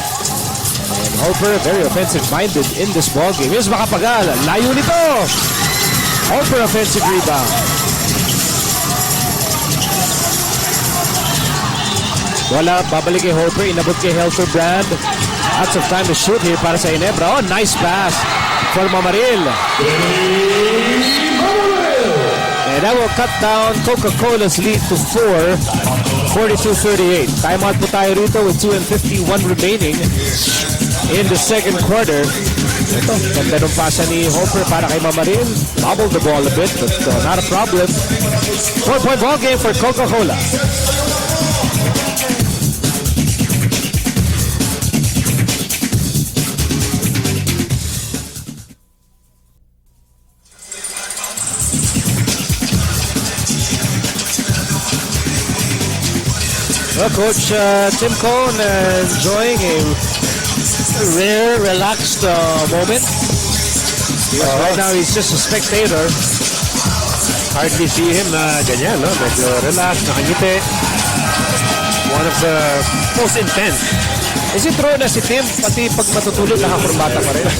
[SPEAKER 1] And Holper very offensive-minded in this ballgame. Here's Makapagal. Layo nito. Holper offensive rebound. Wala, babalik kay Holper. Inabot kay Helterbrand. Lots of time to shoot here para sa Ginebra. Oh, nice pass for Mamaril. And that will cut down Coca-Cola's lead to 4, 42-38. Timeout po tayo rito with 2:51 remaining in the second quarter. Ito, ganda ng pasa ni Holper para kay Mamaril. Bobbled the ball a bit, but not a problem. 4-point ball game for Coca-Cola. Well, Coach Tim Cohn enjoying a rare, relaxed moment. Because right now he's just a spectator.
[SPEAKER 2] Hardly see him na ganyan, no? Medyo relax, nakangiti. One of the most intense.
[SPEAKER 1] Is it true na si Tim, pati pag matutulog, nakakurbata pa rin?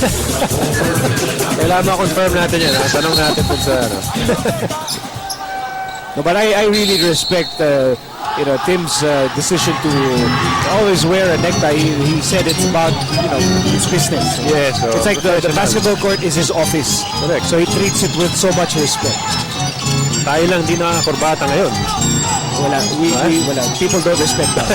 [SPEAKER 2] Kailangan ma-confirm natin yan. Tanong natin kung sa
[SPEAKER 1] No, but I really respect Tim's decision to always wear a necktie. He said it's about his business.
[SPEAKER 2] Yes, so
[SPEAKER 1] it's like the basketball court is his office.
[SPEAKER 2] Correct.
[SPEAKER 1] So he treats it with so much respect.
[SPEAKER 2] Tayo lang di nakakakurbata ngayon.
[SPEAKER 1] Wala. People don't respect that.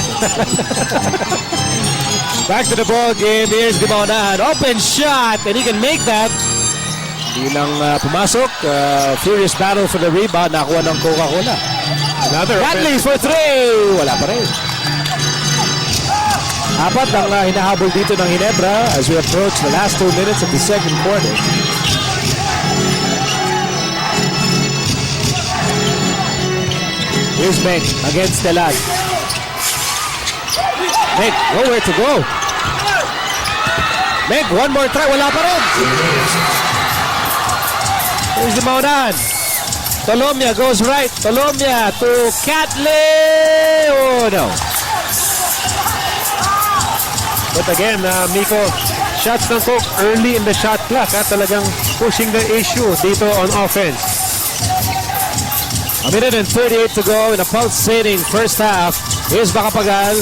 [SPEAKER 1] Back to the ball game. Here's Dimonan. Open shot, and he can make that. Hindi lang pumasok. Furious battle for the rebound. Nakuha ng Coca-Cola.
[SPEAKER 2] Another
[SPEAKER 1] Bradley for 3. Wala pa rin. Apat ang hinahabol dito ng Ginebra as we approach the last 2 minutes of the second quarter. Here's Menk against Delad. Menk, nowhere to go. Menk, one more try. Wala pa rin. Here's the Maunan. Tolomia goes right. Tolomia to Catley. Oh, no.
[SPEAKER 2] But again, Miko, shots ng Coke early in the shot clock. Talagang pushing the issue dito on offense.
[SPEAKER 1] A minute and 38 to go in a pulsating first half. Here's Makapagal.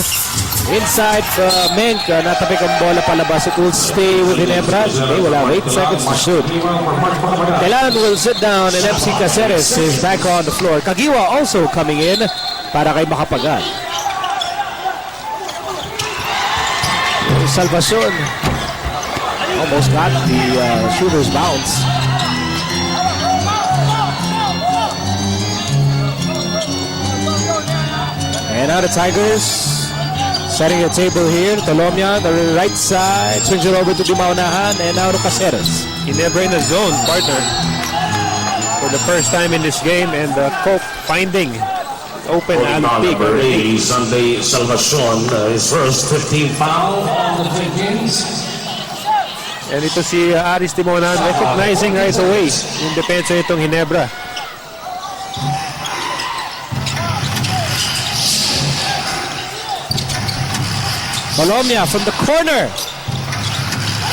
[SPEAKER 1] Inside Menk, natapik ang bola palabas. It will stay with Ginebra. Okay, wala 8 seconds to shoot. Kailan will sit down and MC Caceres is back on the floor. Kagiwa also coming in para kay Makapagal. Salvacion almost got the shooter's bounce. And now the Tigers setting a table here. Taulava, the right side, swings it over to Dimaunahan, and now to Caceres.
[SPEAKER 2] Ginebra in the zone, partner. For the first time in this game, and Coke finding open and big.
[SPEAKER 3] Number 80, Sunday Salvacion, his first 15 foul on the 15s.
[SPEAKER 2] And ito si Aris Timonan recognizing right away yung depensa itong Ginebra.
[SPEAKER 1] Taulava from the corner.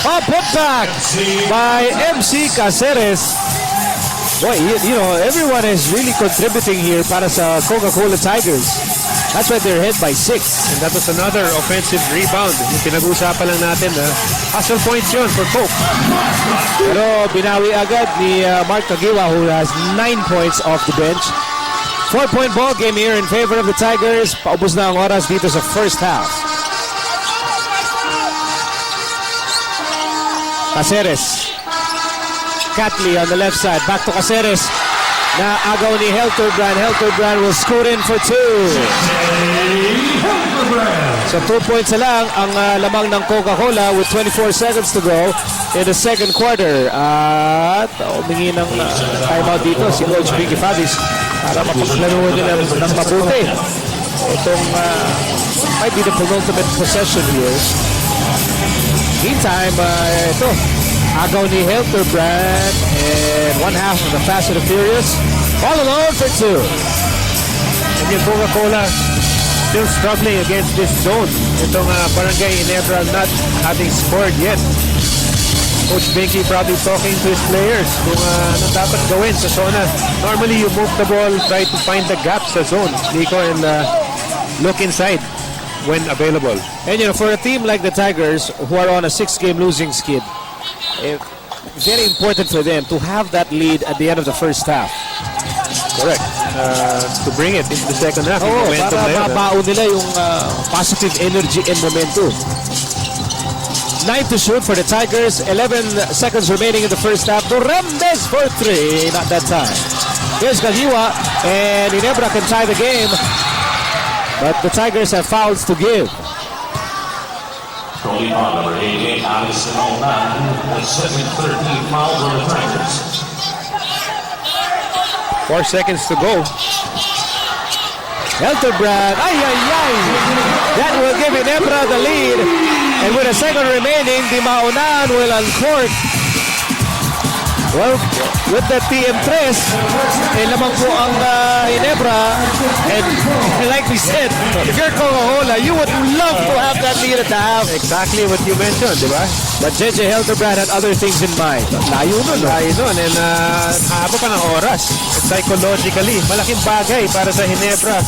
[SPEAKER 1] Oh, put back by MC Caceres. Boy, you know, everyone is really contributing here para sa Coca-Cola Tigers. That's why they're ahead by 6.
[SPEAKER 2] And that was another offensive rebound. Yung pinag-uusapan lang natin, hustle points yun for Coke.
[SPEAKER 1] Pero binawi agad ni Mark Kagiwa, who has 9 points off the bench. 4-point ball game here in favor of the Tigers. Paubos na ang oras dito sa first half. Caceres. Catley on the left side. Back to Caceres. Na agaw ni Helterbrand. Helterbrand will scoot in for 2. So 2 points na lang ang lamang ng Coca-Cola with 24 seconds to go in the second quarter. At humingi ng timeout dito si Coach Vicky Fabis para mapaglaro nila ng mabuti. Itong might be the penultimate possession here. Meantime, ito, agaw ni Helterbrand and one half of the Fast and the Furious. All alone for 2.
[SPEAKER 2] And yung Coca-Cola still struggling against this zone. Itong Barangay Ginebra not having scored yet. Coach Menk probably talking to his players kung ano dapat gawin sa zona. Normally, you move the ball, try to find the gap sa zone, Nico, and look inside when available.
[SPEAKER 1] And you know, for a team like the Tigers who are on a 6-game losing skid, very important for them to have that lead at the end of the first half.
[SPEAKER 2] Correct. To bring it into the second half.
[SPEAKER 1] Oo,
[SPEAKER 2] Momentum
[SPEAKER 1] para
[SPEAKER 2] na yun,
[SPEAKER 1] mabaon nila yung positive energy and momentum. 9 to shoot for the Tigers. 11 seconds remaining in the first half. Duremdes for 3. Not that time. Here's Kagiwa, and Ginebra can tie the game. But the Tigers have fouls to give.
[SPEAKER 3] Taulava, number 88, Allison Oman, the second 13 foul for the Tigers.
[SPEAKER 2] 4 seconds to go.
[SPEAKER 1] Helterbrand, that will give Ginebra the lead. And with a second remaining, Dimaunahan will uncork. Well, with the TM3, lamang po ang Ginebra. And like we said, if you're Coca-Cola, you would love to have that lead at the half.
[SPEAKER 2] Exactly what you mentioned, di ba?
[SPEAKER 1] But JJ Helterbrand had other things in mind. Layo nun.
[SPEAKER 2] And haba pa ng oras. Psychologically, malaking bagay para sa Ginebra.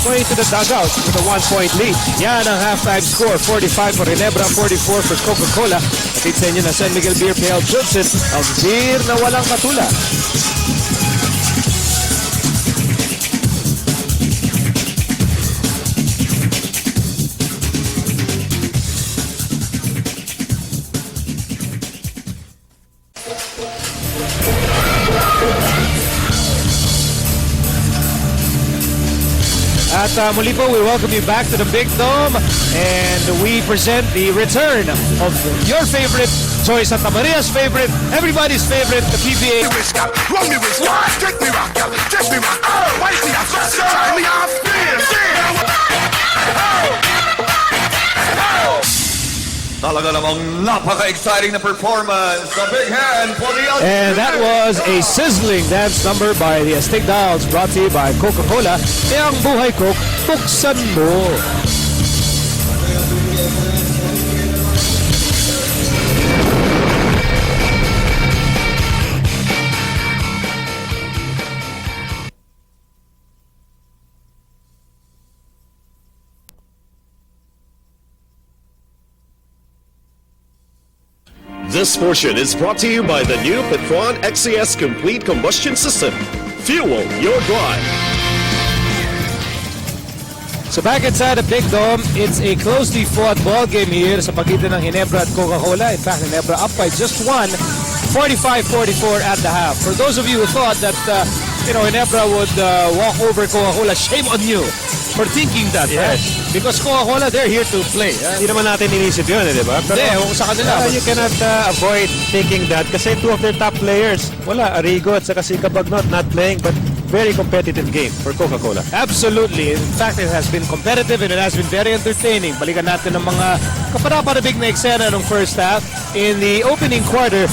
[SPEAKER 2] Going to the dugout with a 1-point lead.
[SPEAKER 1] Yan ang halftime score. 45 for Ginebra, 44 for Coca-Cola. Atid sa inyo na San Miguel Beer Pale Judson. Ang beer na walang katula. At muli po, we welcome you back to the Big Dome and we present the return of your favorite choice at Maria's favorite, everybody's favorite, the PBA.
[SPEAKER 6] Run me with take me rock, take me rock. Why see I tie me off?
[SPEAKER 7] Talaga namang napaka-exciting na performance. A big hand for the
[SPEAKER 1] And that was a sizzling dance number by the Aztec Dolls, brought to you by Coca-Cola. E ang buhay Coke, buksan mo.
[SPEAKER 8] This portion is brought to you by the new Petron XCS Complete Combustion System. Fuel your drive.
[SPEAKER 1] So back inside the Big Dome, it's a closely fought ball game here sa pagitan ng Ginebra at Coca-Cola. In fact, Ginebra up by just one, 45-44 at the half. For those of you who thought that Ginebra would walk over Coca-Cola, shame on you for thinking that.
[SPEAKER 2] Yes.
[SPEAKER 1] Because Coca-Cola, they're here to play.
[SPEAKER 2] Hindi naman natin inisip yun, di ba? Pero
[SPEAKER 1] Hindi, sa kanila.
[SPEAKER 2] you cannot avoid thinking that kasi two of their top players, wala, Arrigo at saka si Cabagnot not playing, but very competitive game for Coca-Cola.
[SPEAKER 1] Absolutely. In fact, it has been competitive and it has been very entertaining. Balikan natin ang mga kapanapanabig na eksena ng first half. In the opening quarter,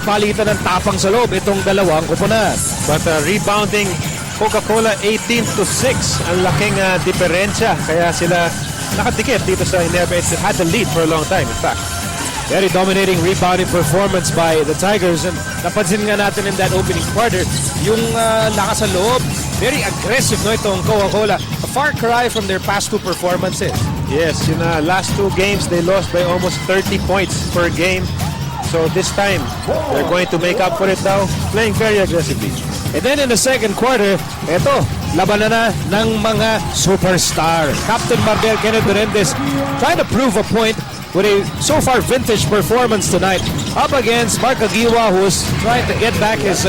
[SPEAKER 1] palitan ng tapang sa loob itong dalawang koponan.
[SPEAKER 2] But rebounding Coca-Cola 18-6, ang laking diferensya. Kaya sila nakadikit dito sa Ginebra. It had the lead for a long time, in fact.
[SPEAKER 1] Very dominating rebounding performance by the Tigers. And napansin nga natin in that opening quarter, yung lakas sa loob, very aggressive itong Coca-Cola. A far cry from their past two performances.
[SPEAKER 2] Yes, in the last two games, they lost by almost 30 points per game. So this time, they're going to make up for it now, playing very aggressively.
[SPEAKER 1] And then in the second quarter, eto, labanan na ng mga superstar. Captain Marbel Kenneth Durendez trying to prove a point with a so far vintage performance tonight up against Mark Agiwa, who's trying to get back his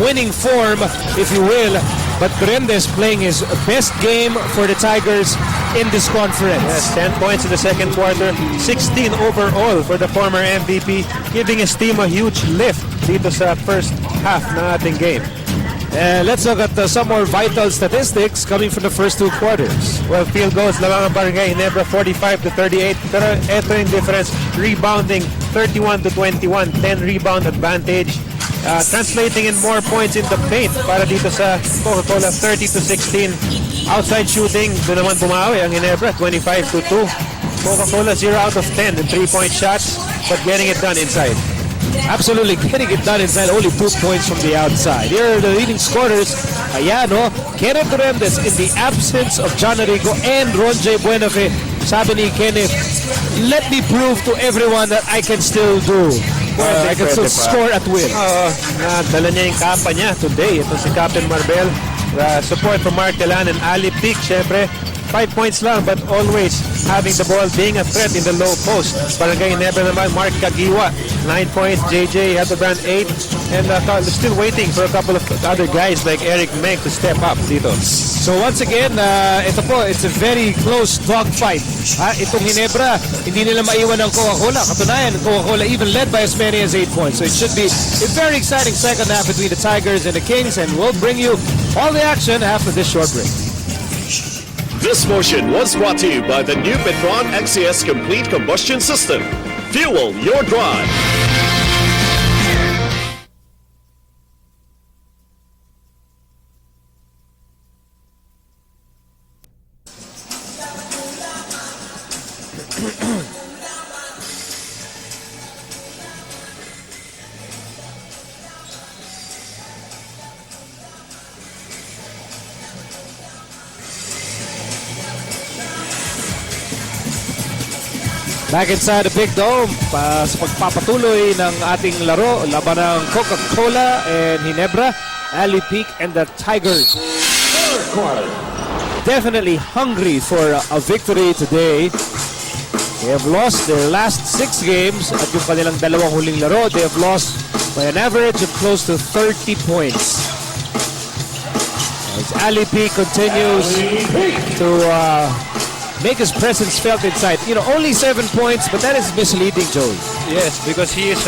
[SPEAKER 1] winning form, if you will. But Durendez playing his best game for the Tigers in this conference.
[SPEAKER 2] Yes, 10 points in the second quarter, 16 overall for the former MVP, giving his team a huge lift dito sa first half ng ating game.
[SPEAKER 1] And let's look at some more vital statistics coming from the first two quarters.
[SPEAKER 2] Well, field goals, lamang ang barangay, Ginebra 45-38. Pero ito yung difference, rebounding 31-21, 10 rebound advantage. Translating in more points in the paint para dito sa Coca-Cola, 30-16. Outside shooting, doon naman bumawi ang Ginebra, 25-2. Coca-Cola 0 out of 10 in 3-point shots, but getting it done inside.
[SPEAKER 1] Absolutely, getting it done inside, only 2 points from the outside. Here are the leading scorers. Ayan, Kenneth Durendez in the absence of John Arrigo and Ron J. Buenafe. Sabi ni Kenneth, let me prove to everyone that I can still do. I can still score at will.
[SPEAKER 2] Nadala niya yung kapa niya today. Ito si Captain Marbel. Support from Mark Telan and Ali Pic, syempre. 5 points lang, but always having the ball, being a threat in the low post. Barangay Ginebra naman, Mark Kagiwa, 9 points. JJ Hatoban, 8. And still waiting for a couple of other guys like Eric Menk to step up dito.
[SPEAKER 1] So once again, ito po, it's a very close dogfight. Itong Ginebra, hindi nila maiwan ng Coca-Cola. Katunayan, Coca-Cola even led by as many as 8 points. So it should be a very exciting second half between the Tigers and the Kings, and we'll bring you all the action after this short break.
[SPEAKER 8] This portion was brought to you by the new Petron XCS Complete Combustion System. Fuel your drive.
[SPEAKER 1] Back inside the Big Dome sa pagpapatuloy ng ating laro laban ng Coca-Cola and Ginebra, Ali Pic and the Tigers. Definitely hungry for a victory today. They have lost their last 6 games at yung kanilang dalawang huling laro, they have lost by an average of close to 30 points. As Ali Pic continues to make his presence felt inside. Only 7 points, but that is misleading, Joey.
[SPEAKER 2] Yes, because he is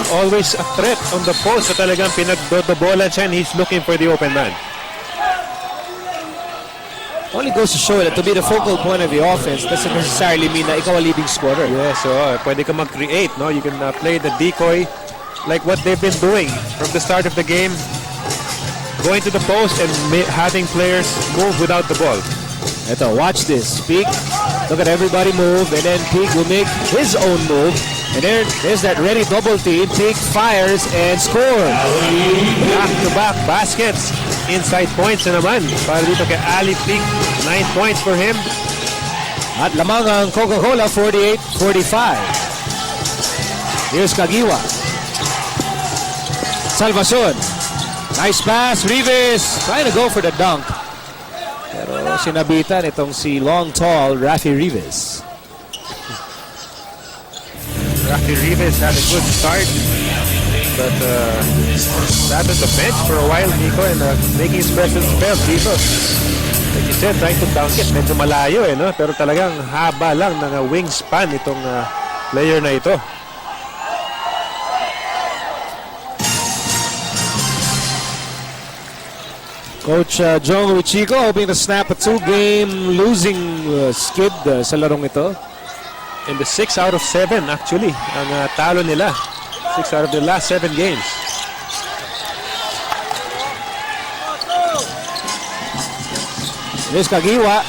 [SPEAKER 2] always a threat on the post. So talagang pinagdodobolan siya and he's looking for the open man.
[SPEAKER 1] Only goes to show that to be the focal point of the offense doesn't necessarily mean na ikaw a leading scorer.
[SPEAKER 2] Yes, so pwede ka mag-create, no? You can play the decoy like what they've been doing from the start of the game. Going to the post and having players move without the ball.
[SPEAKER 1] Ito, watch this. Pic, look at everybody move, and then Pic will make his own move. And there's that ready double team. Pic fires and scores.
[SPEAKER 2] Back-to-back baskets. Inside points na naman. Para dito kay Ali Pic, 9 points for him.
[SPEAKER 1] At lamang ang Coca-Cola, 48-45. Here's Kagiwa. Salvacion. Nice pass. Rivas trying to go for the dunk. Pero sinabitan itong si long tall Rafi Rivas.
[SPEAKER 2] Rafi Rivas had a good start, but sat on the bench for a while, Nico, and making his presence felt dito. Like you said, trying to dunk it, medyo malayo no? Pero talagang haba lang ng wingspan itong player na ito.
[SPEAKER 1] Coach John Ruchico hoping to snap a 2-game losing skid sa larong ito.
[SPEAKER 2] And the 6 out of 7 actually ang talo nila. 6 out of the last 7 games.
[SPEAKER 1] Here's Kagiwa.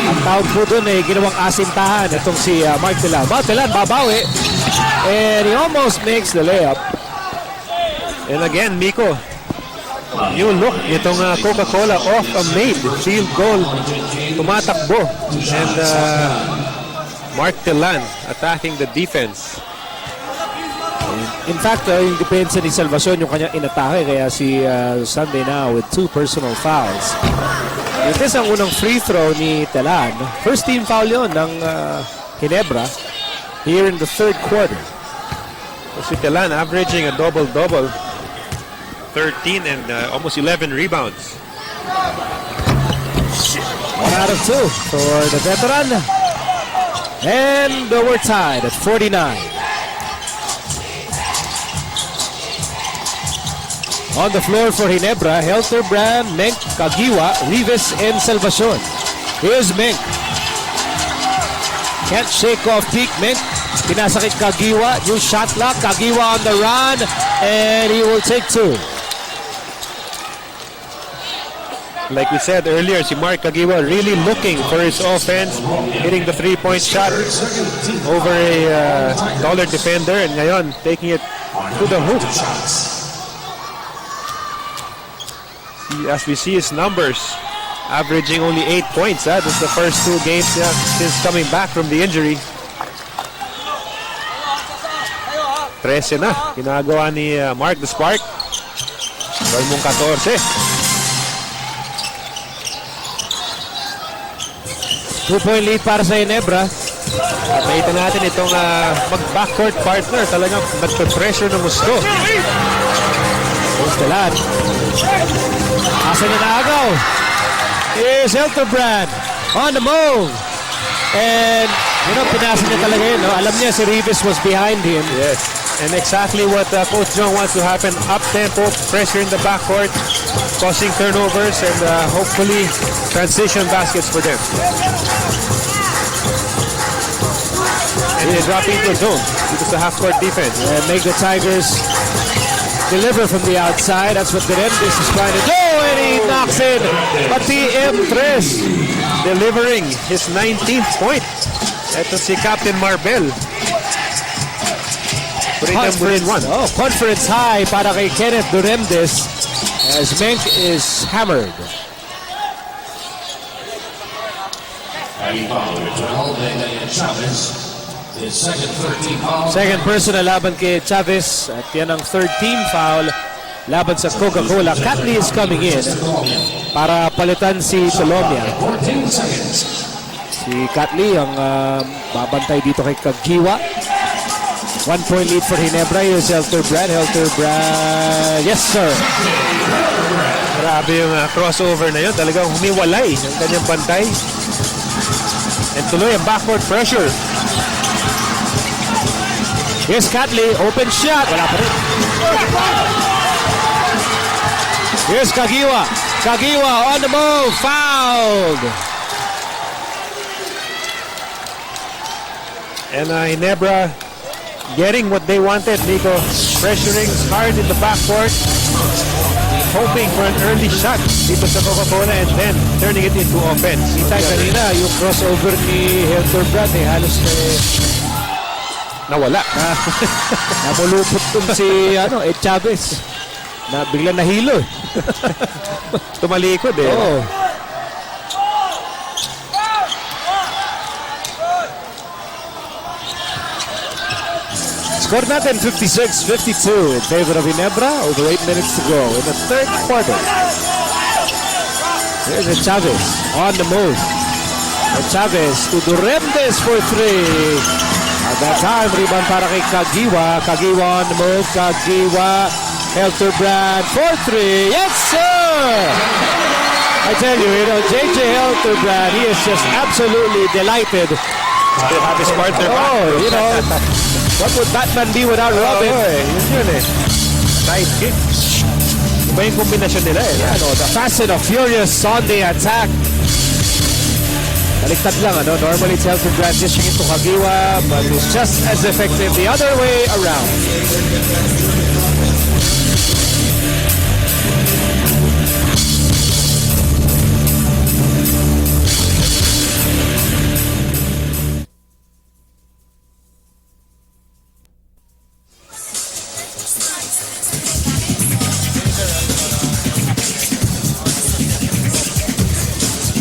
[SPEAKER 1] Ang tawag po dun ginawang asintahan itong si Mark Taulava. Taulava babawi. And he almost makes the layup.
[SPEAKER 2] And again, Miko, you look, itong Coca-Cola off a made field goal. Tumatakbo. And Mark Taulava attacking the defense.
[SPEAKER 1] In fact, yung depensa ni Salvacion yung kanyang inatake, kaya si Sunday now with 2 personal fouls. Ito ang unang free throw ni Taulava. First team foul yun ng Ginebra here in the 3rd quarter.
[SPEAKER 2] Si Taulava averaging a double-double. 13 and almost 11 rebounds.
[SPEAKER 1] 1 out of 2 for the veteran. And we're tied at 49. On the floor for Ginebra, Helterbrand, Menk, Kagiwa, Rivas, and Salvacion. Here's Menk. Can't shake off peak Menk. Pinasakit Kagiwa. New shot clock. Kagiwa on the run. And he will take 2.
[SPEAKER 2] Like we said earlier, si Mark Kagiwa really looking for his offense, hitting the 3-point shot over a taller defender, and ngayon taking it to the hoop. As we see his numbers, averaging only 8 points. This is the first 2 games since coming back from the injury. 13 na ginagawa ni Mark the Spark. Gol mong 14.
[SPEAKER 1] 2-point lead para sa Ginebra.
[SPEAKER 2] At nakita natin itong mag-backcourt partner. Talagang nagpe-pressure ng gusto.
[SPEAKER 1] Here's Taulava. Asa niya na agaw. Here's Helterbrand on the move. And, pinasa niya talaga yun. No? Alam niya si Rivas was behind him.
[SPEAKER 2] Yes. And exactly what Coach John wants to happen. Up-tempo, pressure in the backcourt, causing turnovers, and hopefully transition baskets for them. And they're dropping into a zone because the half-court defense.
[SPEAKER 1] And make the Tigers deliver from the outside. That's what Duremdes is trying to do. And he knocks in a TM3.
[SPEAKER 2] Delivering his 19th point. Ito si Captain Marbel.
[SPEAKER 1] Conference high para kay Kenneth Duremdes as Menk is hammered. Second personal laban kay Chavez at yan ang 3rd team foul laban sa Coca-Cola. Catley is coming in para palitan si Taulava. Si Catley ang babantay dito kay Kagiwa. 1-point lead for Ginebra. Here's Helterbrand. Yes, sir.
[SPEAKER 2] Grabe yung crossover na yun. Talagang humiwalay ang kanyang bantay. And tuloy ang backcourt pressure.
[SPEAKER 1] Here's Catley. Open shot. Wala pa rin. Here's Kagiwa. Kagiwa on the move. Fouled.
[SPEAKER 2] And Ginebra getting what they wanted, Nico. Pressuring hard in the backcourt. Hoping for an early shot dito sa Coca-Cola and then turning it into offense.
[SPEAKER 1] Kita kanina yung crossover ni Helterbrand halos
[SPEAKER 2] nawala.
[SPEAKER 1] Namulupot dun si Ed Chavez. Na bigla nahilo.
[SPEAKER 2] Tumalikod eh.
[SPEAKER 1] Oh. Score natin 56-52 in favor of Ginebra. Over 8 minutes to go in the third quarter. Here's Chavez on the move. Chavez to Duremdes for 3. At that time, rebound para kay Kagiwa. Kagiwa on the move. Kagiwa, Helterbrand for 3. Yes, sir! I tell you, J.J. Helterbrand, he is just absolutely delighted.
[SPEAKER 2] Still have his partner back.
[SPEAKER 1] What would Batman be without Robin?
[SPEAKER 2] Yun eh. Sidekick. Iba yung kombinasyon nila eh.
[SPEAKER 1] The Fast and the Furious on the attack. Baliktad lang, Normally it's Helterbrand dishing into Kagiwa, but it's just as effective the other way around.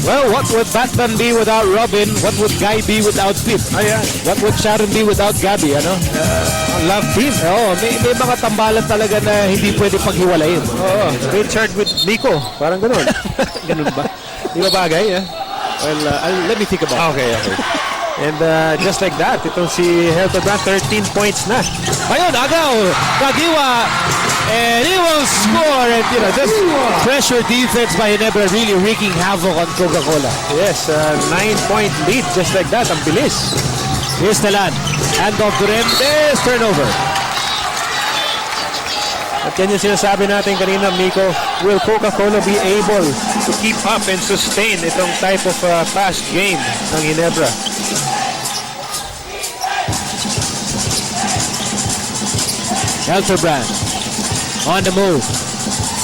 [SPEAKER 1] Well, what would Batman be without Robin? What would Guy be without Pete? What would Sharon be without Gabby,
[SPEAKER 2] Love team.
[SPEAKER 1] May mga tambalan talaga na hindi pwede paghiwalayin.
[SPEAKER 2] Richard with Nico. Parang ganun.
[SPEAKER 1] Ganun ba?
[SPEAKER 2] Di ba bagay, eh?
[SPEAKER 1] Well, let me think about it.
[SPEAKER 2] Okay. And just like that, itong si Helterbrand, 13 points na.
[SPEAKER 1] Ayun, agaw, Kagiwa, and he will score. And, this pressure defense by Ginebra really wreaking havoc on Coca-Cola.
[SPEAKER 2] Yes, 9-point lead, just like that. Ang bilis.
[SPEAKER 1] Here's Talan. Hand off to Remdes, turnover.
[SPEAKER 2] At yan yung sinasabi natin kanina, Miko, will Coca-Cola be able to keep up and sustain itong type of fast game ng Ginebra?
[SPEAKER 1] Helterbrand on the move.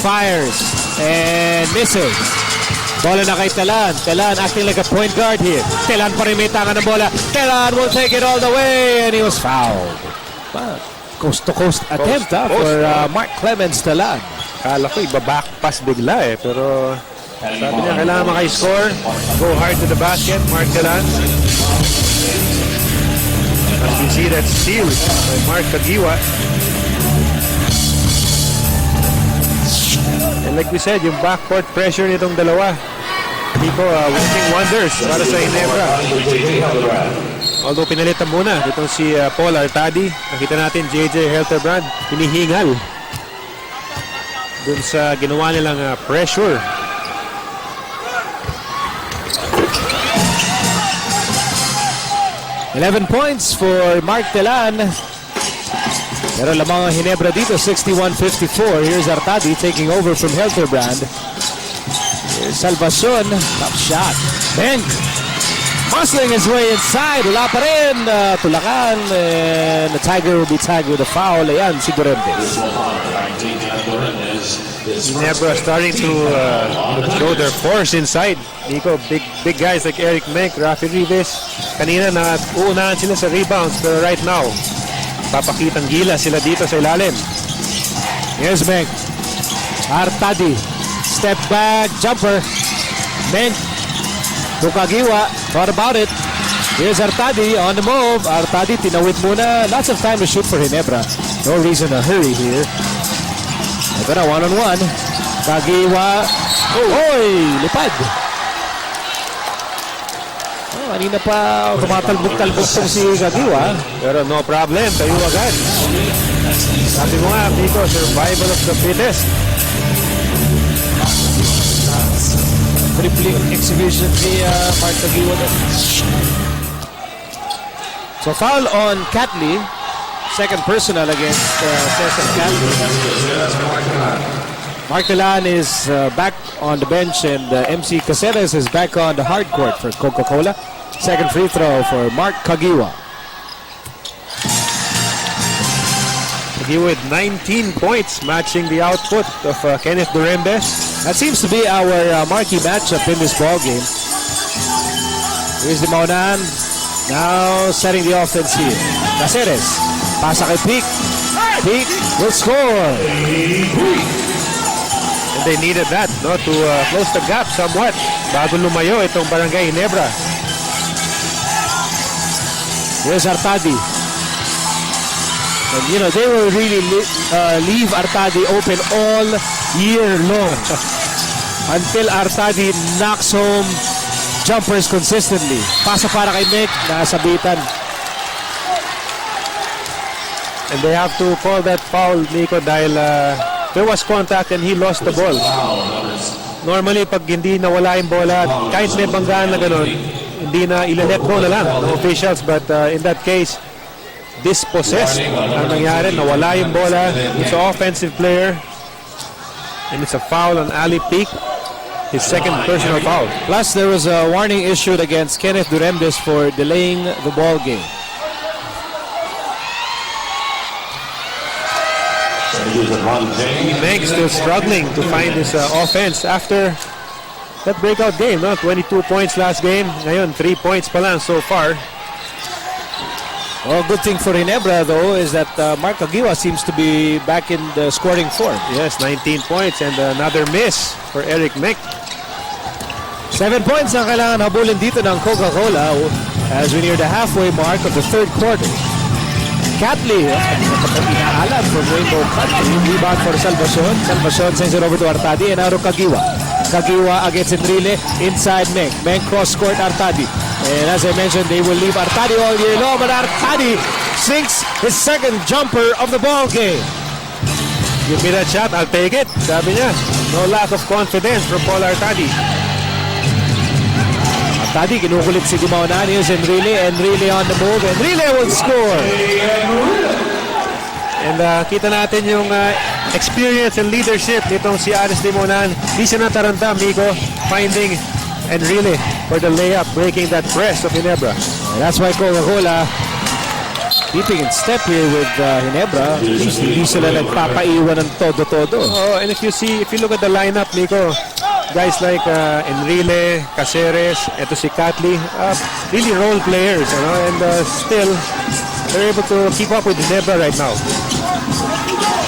[SPEAKER 1] Fires and misses. Bola na kay Talan. Talan acting like a point guard here. Talan pa rin may tangan ng bola. Talan will take it all the way and he was fouled. Coast-to-coast attempt for Mark Clemens Talan.
[SPEAKER 2] Kala ko iba-back pass bigla eh. Pero sabi niya kailangan maka-score. Go hard to the basket. Mark Talan. As you see that steal by Mark Kagiwa. And like we said, yung backcourt pressure nitong dalawa, Nico, working wonders para sa Ginebra. Although pinalitan muna itong si Paul Artadi, nakita natin J.J. Helterbrand, pinihingal dun sa ginawa nilang pressure.
[SPEAKER 1] $11 points for Mark Talan. Pero lamang ang Ginebra dito, 61-54. Here's Artadi taking over from Helterbrand. Here's Salvacion. Top shot. Menk muscling his way inside. Wala pa rin. Tulakan. And the Tiger will be tagged with a foul. Ayan, si Duremdes.
[SPEAKER 2] Ginebra starting to show their force inside. Nico, big guys like Eric Menk, Rafi Rives. Kanina na uunahan sila sa rebounds, pero right now, papakitang gila sila dito sa ilalim.
[SPEAKER 1] Here's Menk. Artadi. Step back. Jumper. Menk. Kagiwa. Thought about it. Here's Artadi on the move. Artadi tinawid muna. Lots of time to shoot for Ginebra. No reason to hurry here. Ito na, one-on-one. Kagiwa. Oy! Lipad. Kanina pa tumatalbog-talbog tong si Kagiwa.
[SPEAKER 2] Pero no problem, tayo agad. Sabi mo nga, Nico, survival of the fittest.
[SPEAKER 1] Tripling exhibition ni Mark Kagiwa. So foul on Catley. Second personal against Cesar Catley. Mark Talan is back on the bench and MC Caceres is back on the hard court for Coca-Cola. Second free throw for Mark Kagiwa.
[SPEAKER 2] Kagiwa with 19 points, matching the output of Kenneth Duremdes.
[SPEAKER 1] That seems to be our marquee matchup in this ball game. Here's the Maunan. Now setting the offense here. Caceres. Pasa kay Peak. Peak will score.
[SPEAKER 2] And they needed that, no, to close the gap somewhat bago lumayo itong Barangay Ginebra.
[SPEAKER 1] Here's Artadi. And you know, they will really leave Artadi open all year long until Artadi knocks home jumpers consistently. Pasa para kay Menk, nasabitan.
[SPEAKER 2] And they have to call that foul, Nico, dahil there was contact and he lost the ball. Normally, pag hindi nawala yung bola, kahit may banggaan na gano'n, hindi na ilalet go na lang ng officials. But in that case, dispossessed ang nangyari, nawala yung bola. It's an offensive player. And it's a foul on Ali Peak. His second personal foul.
[SPEAKER 1] Plus, there was a warning issued against Kenneth Duremdes for delaying the ball game.
[SPEAKER 2] Menk still struggling to find his offense after that breakout game. No? 22 points last game. Ngayon, 3 points pa lang so far.
[SPEAKER 1] Well, good thing for Ginebra, though, is that Mark Agiwa seems to be back in the scoring form.
[SPEAKER 2] Yes, 19 points and another miss for Eric Menk.
[SPEAKER 1] 7 points ang kailangan habulin dito ng Coca-Cola as we near the halfway mark of the third quarter. Catley, inaalam from Rainbow Cut. Rebound for Salvacion. Salvacion sends it over to Artadi and out of Kagiwa. Kagiwa against Enrile inside Menk. Menk cross-court Artadi. And as I mentioned, they will leave Artadi all year long, but Artadi sinks his second jumper of the ball game.
[SPEAKER 2] Give me that shot, I'll take it. Sabi niya, no lack of confidence from Paul Artadi.
[SPEAKER 1] Artadi, kinukulit si Dimaunan. Here's Enrile. Enrile on the move. Enrile will score.
[SPEAKER 2] And kita natin yung experience and leadership nitong si Aris Dimaunan. Di siya nataranta, Miko, finding Enrile for the layup, breaking that press of Ginebra.
[SPEAKER 1] And that's why Coca-Cola keeping in step here with Ginebra. Hindi sila nagpapaiwan ng todo-todo.
[SPEAKER 2] Oh, and if you look at the lineup, Nico, guys like Enrile, Caceres, eto si Catley, really role players, you know, and still they're able to keep up with Ginebra right now.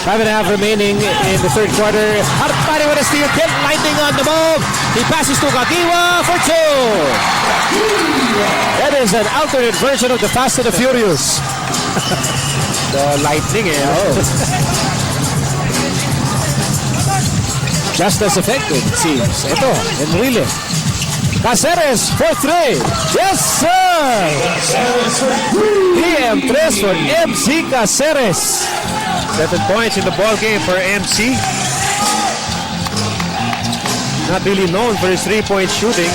[SPEAKER 1] 5.5 remaining in the third quarter. Artadi with a steal, Kent Lightning on the move. He passes to Kagiwa for two. That is an alternate version of the Fast and the Furious.
[SPEAKER 2] The Lightning, eh? Oh.
[SPEAKER 1] Just as effective, it seems. Ito, Enrile. Caceres for three. Yes, sir! PM3 for MC Caceres.
[SPEAKER 2] 7 points in the ball game for MC. Not really known for his three-point shooting.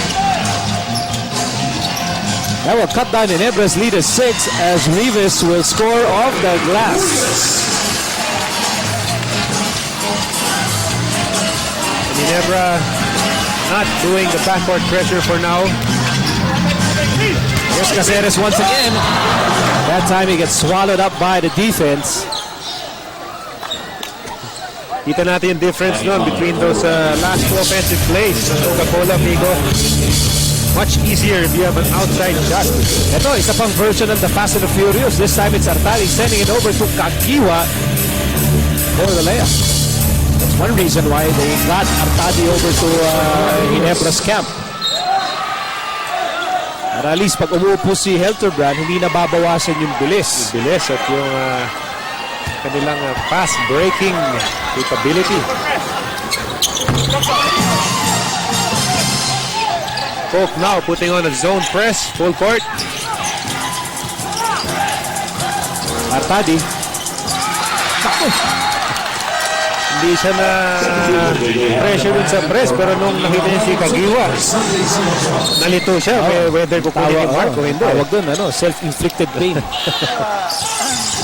[SPEAKER 1] That will cut down Ginebra's lead to 6 as Rivas will score off the glass.
[SPEAKER 2] Ginebra not doing the backcourt pressure for now.
[SPEAKER 1] Here's Caceres once again. That time he gets swallowed up by the defense.
[SPEAKER 2] Kita natin yung difference nun between those last two offensive plays ng Coca-Cola, Migo. Much easier if you have an outside shot.
[SPEAKER 1] Ito, isa pang version of the Fast and the Furious. This time it's Artadi sending it over to Kagiwa for the layup. That's one reason why they got Artadi over to Ginebra's camp. At least pag umuupo si Helterbrand, hindi nababawasan yung bilis.
[SPEAKER 2] Bilis at yung kanilang fast breaking capability. Coke now putting on a zone press, full court.
[SPEAKER 1] Artadi.
[SPEAKER 2] Hindi siya na pressure dun sa press, pero nung nakita niya si Kagiwa, nalito siya whether kukunin yung mark o hindi.
[SPEAKER 1] Tawag dun, self-inflicted pain.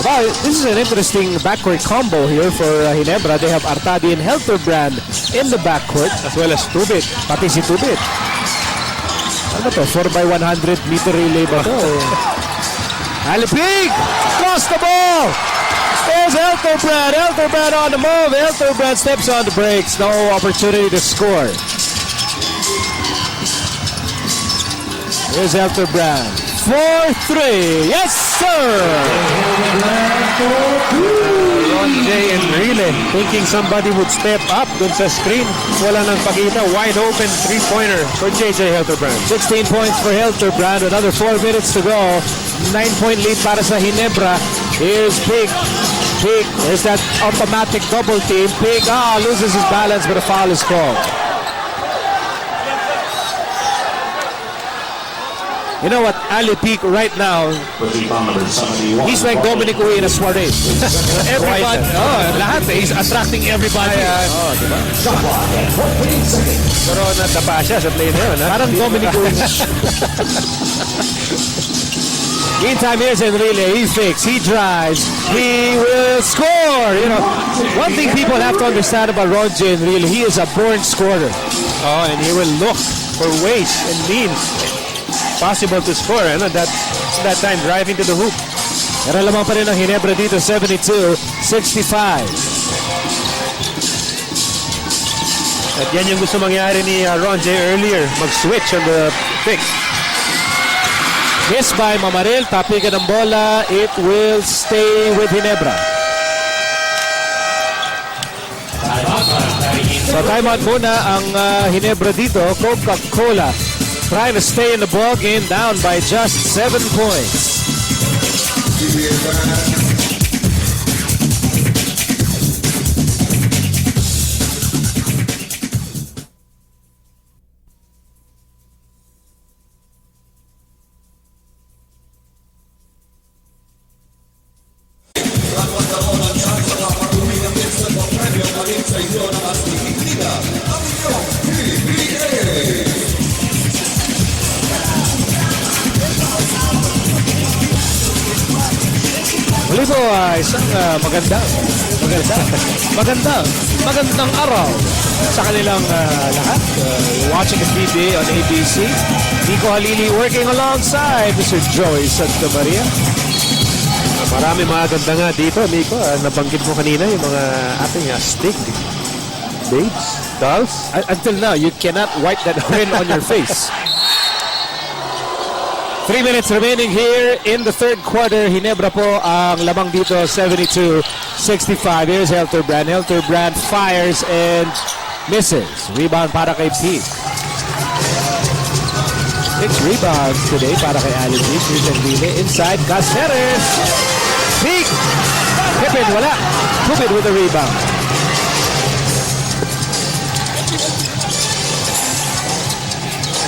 [SPEAKER 1] Wow, this is an interesting backcourt combo here for Ginebra. They have Artadi and Helterbrand in the backcourt.
[SPEAKER 2] As well as Tubit.
[SPEAKER 1] Pati si Tubit. Ano to? 4x100 meter relay ba to? Alipig! Cross the ball! There's Helterbrand. Helterbrand on the move. Helterbrand steps on the brakes. No opportunity to score. Here's Helterbrand. 4-3. Yes, sir!
[SPEAKER 2] Ron J. Enrile thinking somebody would step up dun sa screen. Wala nang pakita. Wide open three-pointer for JJ Helterbrand.
[SPEAKER 1] 16 points for Helterbrand. Another 4 minutes to go. 9-point lead para sa Ginebra. Here's Big Pig, there's that automatic double team. Pig, loses his balance, but a foul is called. You know what, Ali Peak right now, he's like Dominic Uy in a soiree. Everybody, lahat he's attracting everybody. Diba?
[SPEAKER 2] Pero natapa siya sa play na yun.
[SPEAKER 1] Parang Dominic Uy. Meantime, here's Enrile. He fakes, he drives, he will score. You know, one thing people have to understand about Ronje Enrile, he is a born scorer.
[SPEAKER 2] Oh, and he will look for ways and means possible to score. Ano, that time driving to the hoop.
[SPEAKER 1] Pero lamang pa rin ang Ginebra dito, 72-65.
[SPEAKER 2] At yan yung gusto mangyari ni Ronje earlier, mag-switch on the pick.
[SPEAKER 1] Miss by Mamaril, tapikan ng bola, it will stay with Ginebra. So timeout muna ang Ginebra dito, Coca-Cola trying to stay in the ball game, down by just 7 points. Muli po, isang magandang araw sa kanilang lahat. Watching the PBA on ABC. Nico Halili working alongside Mr. Joey Santa Maria.
[SPEAKER 2] Marami mga ganda nga dito, Nico. Nabanggit mo kanina yung mga ating stick, babes, dolls.
[SPEAKER 1] Until now, you cannot wipe that grin on your face. 3 minutes remaining here in the third quarter. Ginebra po ang lamang dito, 72-65. Here's Helterbrand. Helterbrand fires and misses. Rebound para kay Peak. 6 rebounds today para kay Alan Peak. Here's Enrile inside. Caceres. Peak. Pippin, wala. Pippin with the rebound.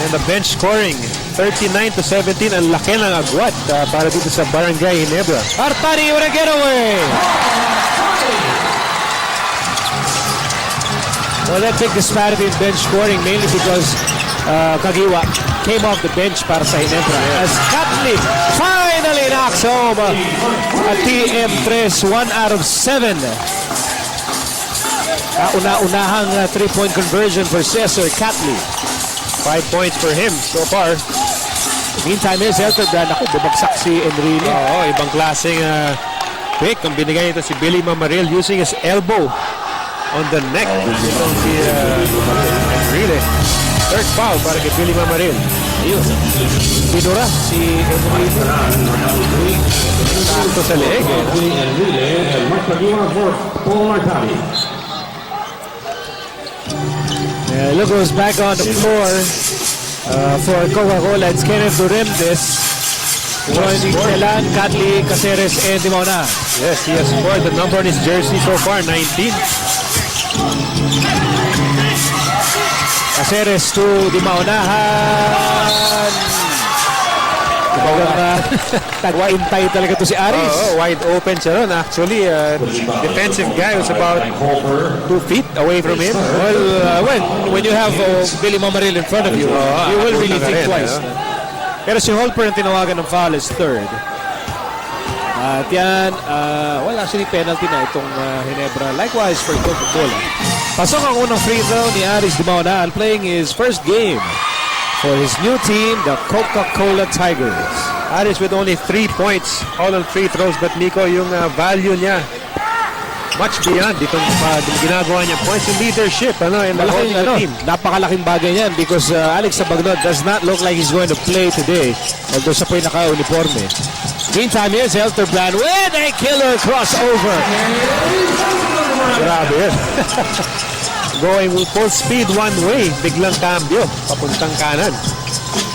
[SPEAKER 2] And the bench scoring 39-17. Ang laki ng agwat para dito sa Barangay Ginebra.
[SPEAKER 1] Artadi with a getaway. Well, that big disparity in bench scoring mainly because Kagiwa came off the bench para sa Ginebra. As Catley finally knocks home a TM3, 1 out of 7. Una-unahang 3-point conversion for Cesar Catley.
[SPEAKER 2] 5 points for him so far.
[SPEAKER 1] Meantime, here's Helterbrand. Ako, bumagsak si Enrile.
[SPEAKER 2] Oo, ibang klaseng pick. Ang binigay nito si Billy Mamaril using his elbow on the neck. Itong si Enrile. Third foul para kay Billy Mamaril.
[SPEAKER 1] Ayun. Pinura si Enrile.
[SPEAKER 2] Sakto sa leeg.
[SPEAKER 1] Look goes back on the floor for Coca-Cola. It's Kenneth Duremdes. Joining Telan, Catley, Caceres, and Dimona.
[SPEAKER 2] Yes, he has scored the number on his jersey so far, 19.
[SPEAKER 1] Caceres to Dimaunahan. Tagwaintay talaga to si Aris.
[SPEAKER 2] Wide open siya ron. Actually, defensive guy was about 2 feet away from him.
[SPEAKER 1] Well, when you have Billy Mamaril in front of you, you will really think twice. Pero si Holper ang tinawagan ng foul is third. At yan, actually penalty na itong Ginebra. Likewise for Coca-Cola. Pasok ang unang free throw ni Aris Dimaunahan, playing his first game for his new team, the Coca-Cola Tigers.
[SPEAKER 2] Aris with only 3 points, all on free throws, but Nico, yung value niya much beyond itong ginagawa niya points and leadership and the holding the team.
[SPEAKER 1] Napakalaking bagay niyan because Alex Sabagnod does not look like he's going to play today, although siya po yung naka-uniforme. Meantime, here's Helterbrand with a killer crossover.
[SPEAKER 2] Grabe yun. Going full speed one way, biglang cambio, papuntang kanan.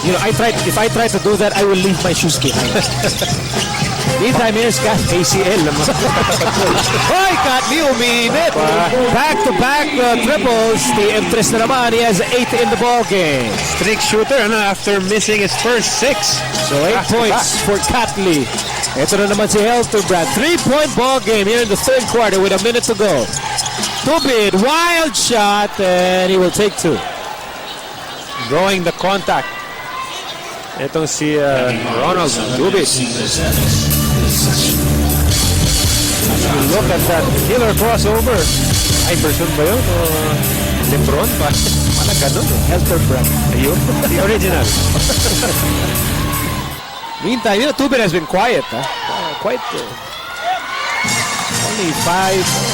[SPEAKER 1] You know, if I try to do that, I will leave my shoes behind. Meantime, here's Kat ACL. Hoy, Katley uminit. Back-to-back triples. TM3 na naman. He has 8 in the ball game.
[SPEAKER 2] Streak shooter after missing his first 6.
[SPEAKER 1] So 8 points for Katley. Ito na naman si Helterbrand. 3-point ball game here in the third quarter with a minute to go. Tubid, wild shot, and he will take 2.
[SPEAKER 2] Drawing the contact. Itong si Ronald Tubid. Look at that killer crossover. Iverson ba yun? O Lebron ba? Parang ganun.
[SPEAKER 1] Helterbrand.
[SPEAKER 2] Ayun. The original.
[SPEAKER 1] Meantime, Tubid has been quiet. Quite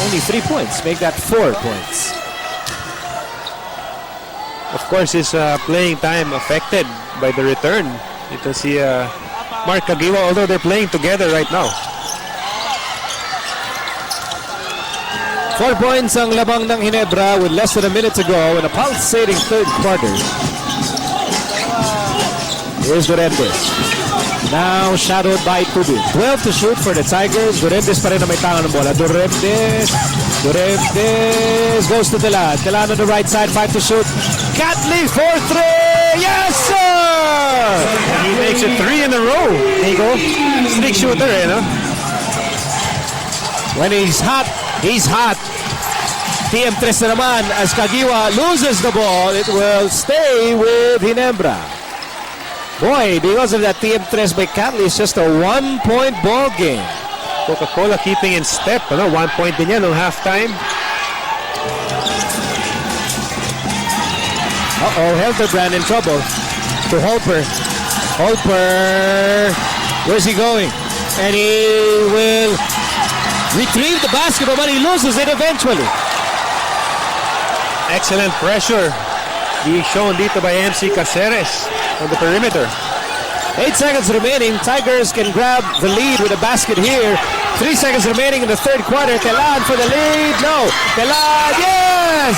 [SPEAKER 1] only 3 points. Make that 4 points.
[SPEAKER 2] Of course, his playing time affected by the return. You can see Mark Kagiwa, although they're playing together right now.
[SPEAKER 1] 4 points ang labang ng Ginebra with less than a minute to go in a pulsating third quarter. Here's Durentes. Now shadowed by Tubid. 12 to shoot for the Tigers. Durentes pa rin na may tangan ng bola. Durentes goes to Telan. Telan on the right side, 5 to shoot. Katley for 3. Yes, sir!
[SPEAKER 2] And he makes it 3 in a row. Nico, streak shooter, no?
[SPEAKER 1] When he's hot, he's hot. TM3 na naman as Kagiwa loses the ball. It will stay with Ginebra. Boy, because of that TM3 by Katley, it's just a 1-point ball game.
[SPEAKER 2] Coca-Cola keeping in step. 1 point din yan noong halftime.
[SPEAKER 1] Helterbrand in trouble. To Holper. Where's he going? And he will retrieve the basketball, but he loses it eventually.
[SPEAKER 2] Excellent pressure being shown dito by MC Caceres on the perimeter.
[SPEAKER 1] 8 seconds remaining. Tigers can grab the lead with a basket here. 3 seconds remaining in the third quarter. Telan for the lead. No. Telan, yes!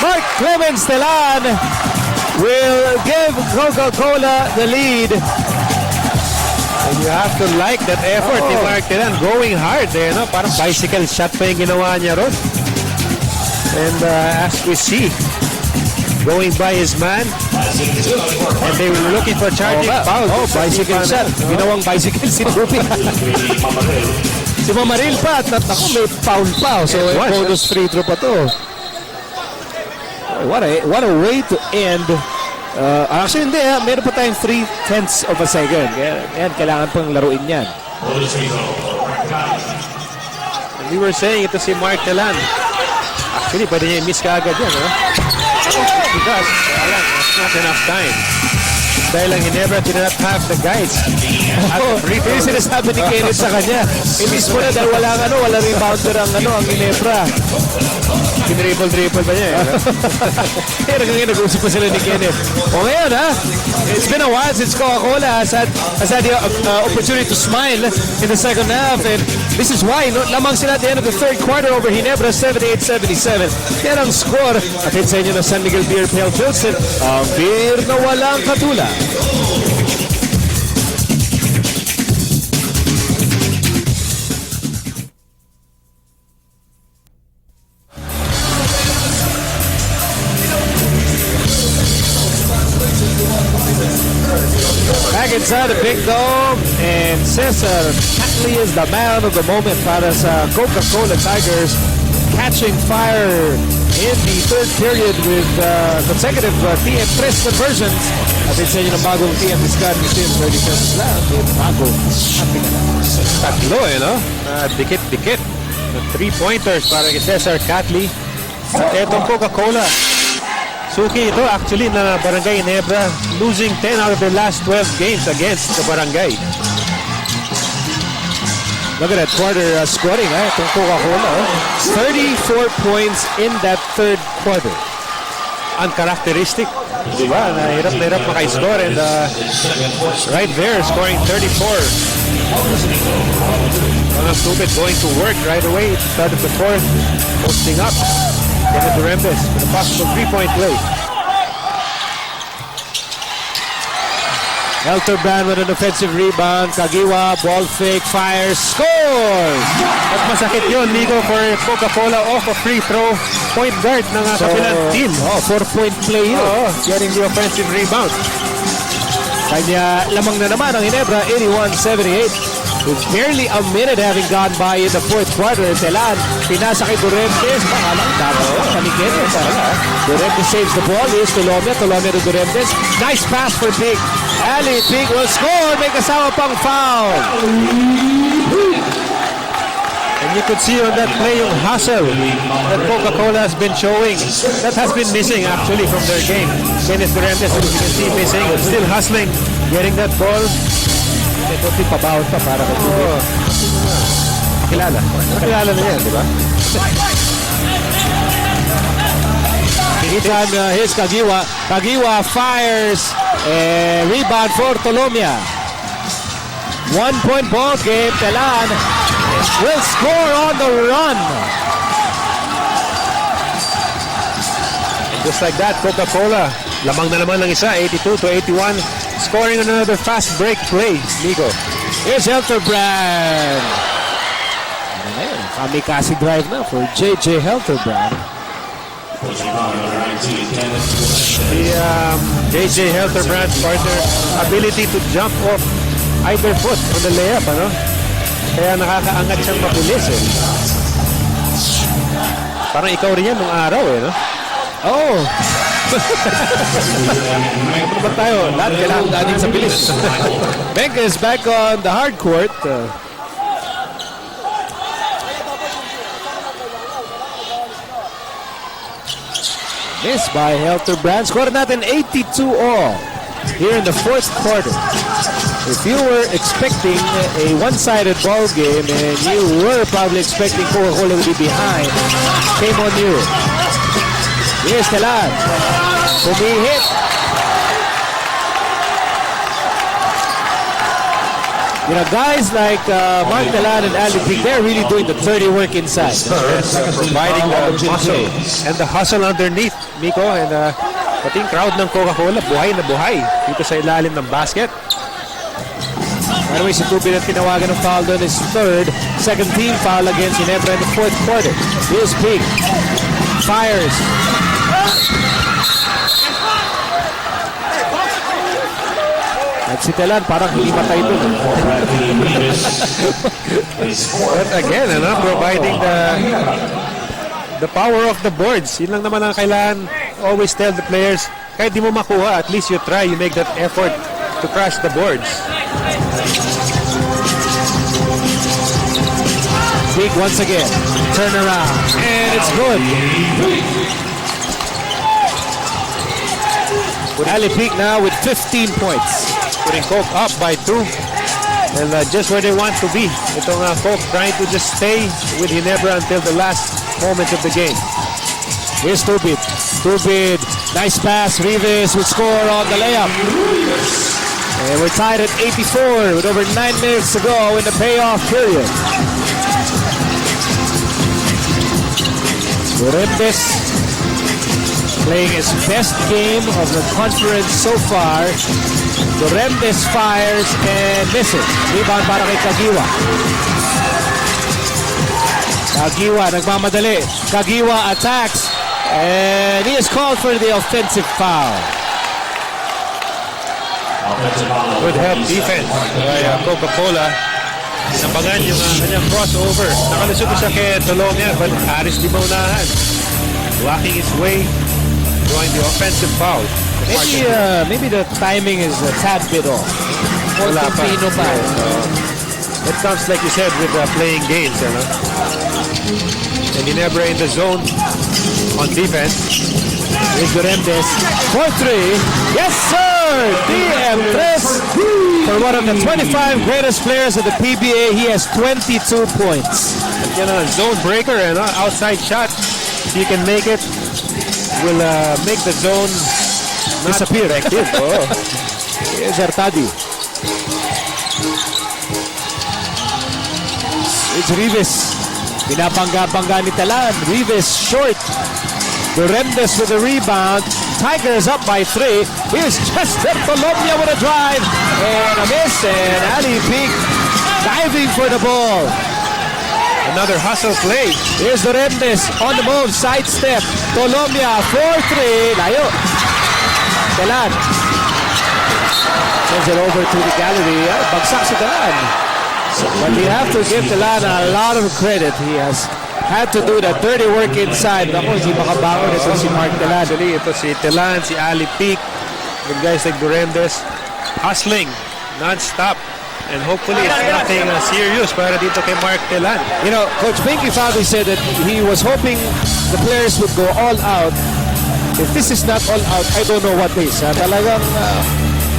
[SPEAKER 1] Mark Clemens Telan will give Coca-Cola the lead.
[SPEAKER 2] And you have to like that effort ni Mark Telan, going hard there, no? Parang bicycle shot pa yung ginawa niya ron. And as we see, going by his man, and they were looking for charging foul.
[SPEAKER 1] Bicycle shot. Ginawang bicycle si Rupi. Si Mamaril pa. At ako, may foul pa. So, bonus free throw pa to. What a way to end. Actually, hindi. Meron pa tayong 3/10 of a second. Yan, kailangan pang laruin yan.
[SPEAKER 2] And we were saying ito si Mark Telan. Actually, pwede niya i-miss ka agad yan, because not enough time. Dahil ang Ginebra did not have the guys.
[SPEAKER 1] Yung sinasabi ni Kenneth sa kanya. Imbis mo na dahil wala rebounder ang Ginebra.
[SPEAKER 2] Dribble pa niya.
[SPEAKER 1] Pero ngayon nag-usip pa sila ni Kenneth. O ngayon it's been a while since Coca-Cola has had the opportunity to smile in the second half, and this is why lamang sila at the end of the third quarter over Ginebra 78-77. Yan ang score. Atin sa inyo ng San Miguel Beer Pale Pilsen, ang beer na walang katulad. Back inside the big dome, and Cesar Katley is the man of the moment para sa Coca-Cola Tigers, catching fire in the third period with consecutive TM3 conversions. At sa inyo ng bagong TM discard machine, 30 pesos lang. Bago.
[SPEAKER 2] Tatlo, no? Dikit-dikit. 3-pointers para kay Cesar Katley. At etong Coca-Cola. Suki ito actually na Barangay Ginebra, losing 10 out of their last 12 games against the Barangay.
[SPEAKER 1] Look at that quarter scoring, itong Coca-Cola. 34 points in that third quarter.
[SPEAKER 2] Uncharacteristic. Diba? Nahirap maka-score, and right there, scoring 34. Ronald Tubid going to work right away. Start of the fourth, posting up. Kenneth Durempes with a possible 3-point play.
[SPEAKER 1] Helterbrand with an offensive rebound. Kagiwa, ball fake, fires, scores!
[SPEAKER 2] At masakit yun, Nico, for Coca-Cola off a free throw. Point guard ng kabilang team.
[SPEAKER 1] 4-point play yun.
[SPEAKER 2] Getting the offensive rebound.
[SPEAKER 1] Kanya lamang na naman ang Ginebra, 81-78. With barely a minute having gone by in the fourth quarter, Telan, pinasa kay Duremdes. Pangalang dapat panikit. Duremdes saves the ball. Here's Taulava to Duremdes. Nice pass for Big. Ali, Big will score. May kasama pang foul.
[SPEAKER 2] And you could see on that play yung hustle that Coca-Cola has been showing. That has been missing actually from their game. Kenneth Duremdes, as you can see, missing. Still hustling, getting that ball.
[SPEAKER 1] Ito pabawat pa para kay Tubig.
[SPEAKER 2] Nakilala na yan, di ba?
[SPEAKER 1] Anytime, here's Kagiwa. Kagiwa fires. Rebound for Taulava. 1-point ball game. Telan will score on the run.
[SPEAKER 2] And just like that, Coca-Cola, lamang na naman ng isa, 82-81. Scoring another fast break play, Nico.
[SPEAKER 1] Here's Helterbrand. Kamikaze drive na for JJ Helterbrand.
[SPEAKER 2] The JJ Helterbrand partner ability to jump off either foot on the layup, ano? Kaya nakakaangat siyang mapulis, eh. Parang ikaw rin yan nung araw, eh, no?
[SPEAKER 1] Oh! Ano ba tayo? Lahat kailangan dating sa bilis. Menk is back on the hard court. Missed by Helterbrand. Score natin 82 all here in the fourth quarter. If you were expecting a one-sided ball game and you were probably expecting Coca-Cola to be behind, shame on you. Here's Telan. Pumihit. You know, guys like Mark Telan and Ali Pig, they're really doing the dirty work inside.
[SPEAKER 2] Providing the muscle and the hustle underneath, Miko. And pati yung crowd ng Coca-Cola, buhay na buhay dito sa ilalim ng basket.
[SPEAKER 1] By the way, si Tubig na tinawagan ng foul doon is third. Second team foul against Ginebra in the fourth quarter. Here's Pig. Fires. At si Telan parang hindi matay doon.
[SPEAKER 2] But again, providing the power of the boards. Yun lang naman ang kailangan. Always tell the players, kahit di mo makuha, at least you try, you make that effort to crash the boards.
[SPEAKER 1] Big once again. Turn around. And it's good. Ali Pig now with 15 points.
[SPEAKER 2] Putting Coke up by 2. And just where they want to be. Itong Coke trying to just stay with Ginebra until the last moments of the game.
[SPEAKER 1] Here's Tubig. Tubig. Nice pass. Rivas will score on the layup. And we're tied at 84 with over 9 minutes to go in the payoff period. Duremdes playing his best game of the conference so far. Duremdes fires and misses. Rebound para kay Kagiwa. Kagiwa nagmamadali. Kagiwa attacks. And he is called for the offensive foul.
[SPEAKER 2] Good help defense by Coca-Cola. Nabangan yung kanyang crossover. Nakalusot siya kay Taulava, but Aris di maunahan. Blocking his way, drawing the offensive foul.
[SPEAKER 1] Maybe the timing is a tad bit off.
[SPEAKER 2] Wala pa. It comes like you said with playing games. And Ginebra in the zone on defense.
[SPEAKER 1] Here's Duremdes for 3. Yes, sir! DM3 for one of the 25 greatest players of the PBA. He has 22 points.
[SPEAKER 2] Yan a zone breaker and outside shot. If you can make it, will make the zone
[SPEAKER 1] Disappear.
[SPEAKER 2] effective.
[SPEAKER 1] Here's Artadi. It's Rivas. Pinapangga-pangga ni Talan. Rivas short. Duremdes with the rebound. Tigers up by 3. Here's Chester Taulava with a drive and a miss, and Ali Peak diving for the ball.
[SPEAKER 2] Another hustle play.
[SPEAKER 1] Here's Lorendes on the move, sidestep. Taulava 4-3, layo. Telan sends it over to the gallery. Bagsak si Telan. But you have to give Telan a lot of credit. He has had to do that dirty work inside. Ako, hindi makabangon ito si Mark Telan.
[SPEAKER 2] Actually, ito si Telan, si Ali Peak, the guys like Lorendes, hustling non-stop. And hopefully it's nothing serious para dito kay Mark Telan.
[SPEAKER 1] You know, Coach Menk Father said that he was hoping the players would go all out. If this is not all out, I don't know what is. Talagang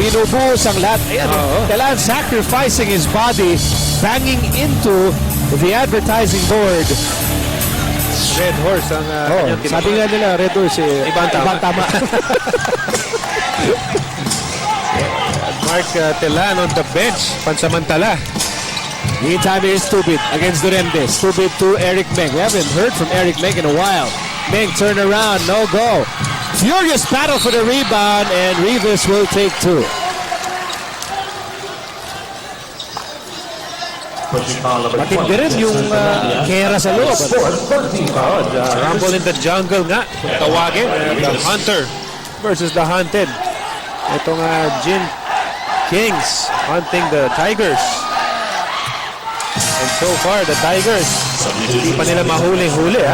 [SPEAKER 1] binubuhos ang lahat. Ayan, Telan sacrificing his body, banging into the advertising board.
[SPEAKER 2] Red Horse ang kanyang
[SPEAKER 1] Sabi nga nila, Red Horse,
[SPEAKER 2] Ibang tama. Mark Telan on the bench, pansamantala.
[SPEAKER 1] Meantime, here's Tubit against Lorendes. Tubit to Eric Menk. We haven't heard from Eric Menk in a while. Menk turn around, no go. Furious battle for the rebound, and Rivas will take 2. Matindi rin yung kera sa loob.
[SPEAKER 2] Rumble in the jungle nga. Tawagin. The hunter versus the hunted. Itong Jin Kings hunting the Tigers. And so far, the Tigers, hindi pa nila mahuli-huli.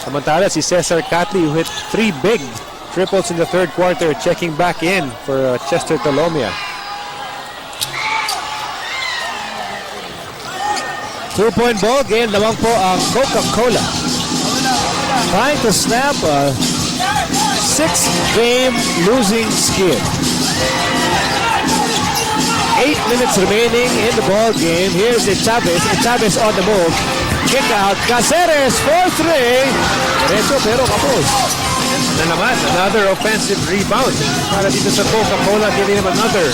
[SPEAKER 2] Samantala, si Cesar Catley who hit 3 big triples in the third quarter, checking back in for Chester Taulava.
[SPEAKER 1] 2-point ball game naman po ang Coca-Cola. Trying to snap a 6-game losing skid. 8 minutes remaining in the ball game. Here's Chavez. Chavez on the move. Kick out. Caceres 4-3. Derecho pero kapos.
[SPEAKER 2] Na naman, another offensive rebound para dito sa Coca-Cola, giving him another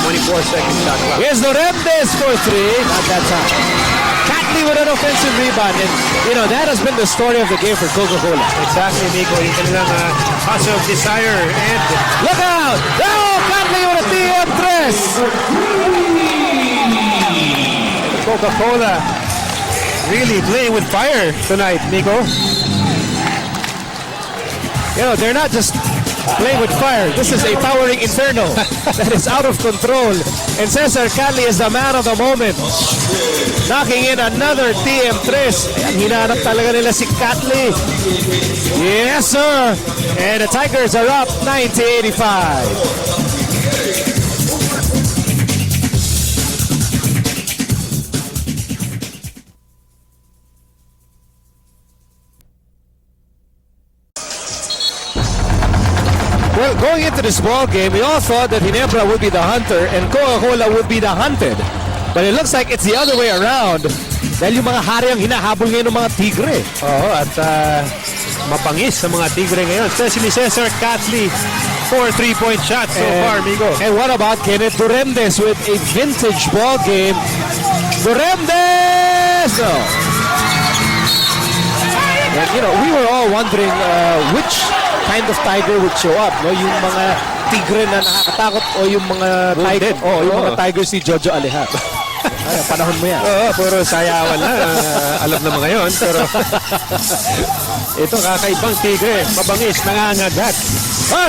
[SPEAKER 2] 24-second shot clock.
[SPEAKER 1] Here's Lorendes for 3. Not that time. Catley with an offensive rebound. And, you know, that has been the story of the game for Coca-Cola.
[SPEAKER 2] Exactly, Nico. Yung kanilang hustle of desire and...
[SPEAKER 1] Look out! Oh, Catley with a TM3.
[SPEAKER 2] Coca-Cola really playing with fire tonight, Nico.
[SPEAKER 1] You know, they're not just playing with fire. This is a towering inferno that is out of control. And Cesar Catley is the man of the moment. Knocking in another TM3. Ayan, hinanap talaga nila si Catley. Yes, sir. And the Tigers are up 90-85. Well, going into this ball game, we all thought that Ginebra would be the hunter and Coca-Cola would be the hunted. But it looks like it's the other way around. Dahil yung mga hari ang hinahabol ngayon ng mga Tigre.
[SPEAKER 2] Oo, at mapangis sa mga Tigre ngayon. Especially Cesar Catley, 4 3-point shots so far, Migo.
[SPEAKER 1] And what about Kenneth Lorendes with a vintage ball game? Lorendes! No. And, you know, we were all wondering which kind of Tiger would show up, no? Yung mga Tigre na nakakatakot o yung mga Tiger, yung mga Tigers ni Jojo Aleja. Ay, panahon mo yan.
[SPEAKER 2] Oo, puro sayawan na. Alam na mga yon. Pero ito kakaibang Tigre. Mabangis, nangangagat.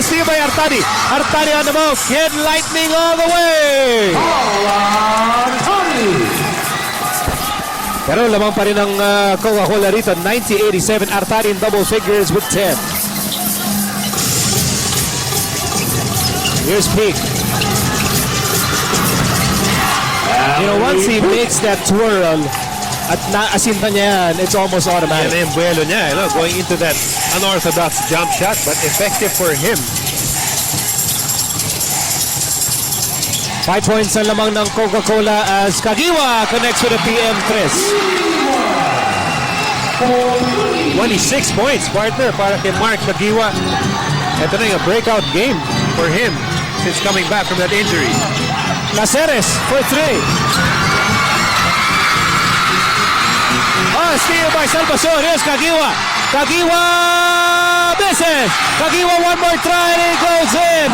[SPEAKER 1] Steve by Artadi. Artadi on the move. Kid Lightning all the way. Artadi. Pero lamang pa rin ang Coca-Cola rito. 90-87. Artadi in double figures with 10. Here's Peak. You know, once he makes that twirl at naasinta niya yan, it's almost automatic.
[SPEAKER 2] Yan yung buwelo niya, going into that unorthodox jump shot, but effective for him.
[SPEAKER 1] 5 points na lamang ng Coca-Cola as Kagiwa connects with a PM3.
[SPEAKER 2] 26 points, partner, para kay Mark Kagiwa. Ito na yung breakout game for him since coming back from that injury.
[SPEAKER 1] Caceres for 3. steal by Salvacion. Here's Kagiwa. Kagiwa misses. Kagiwa one more try and it goes in.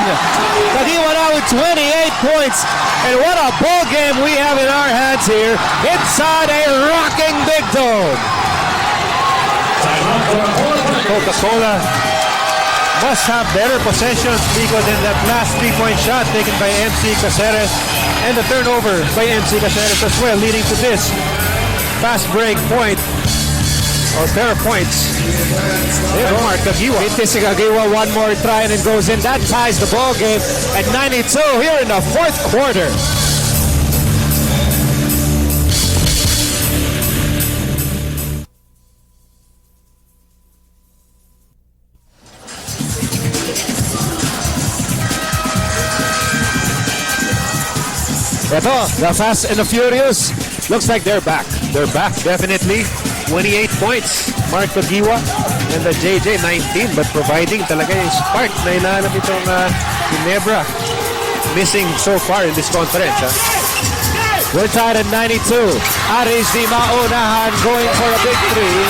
[SPEAKER 1] Kagiwa now with 28 points. And what a ball game we have in our hands here inside a rocking Big Dome.
[SPEAKER 2] Coca-Cola must have better possessions because than that last 3-point shot taken by MC Caceres and the turnover by MC Caceres as well, leading to this fast break point or pair of points. There Mark Kagiwa.
[SPEAKER 1] It's Kagiwa one more try and it goes in. That ties the ball game at 92 here in the fourth quarter. Ito, the Fast and the Furious. Looks like they're back.
[SPEAKER 2] They're back, definitely. 28 points. Mark Kagiwa and the JJ 19, but providing talaga yung spark na hinahanap itong Ginebra. Missing so far in this conference.
[SPEAKER 1] We're tied at 92. Aris di maunahan going for a big three.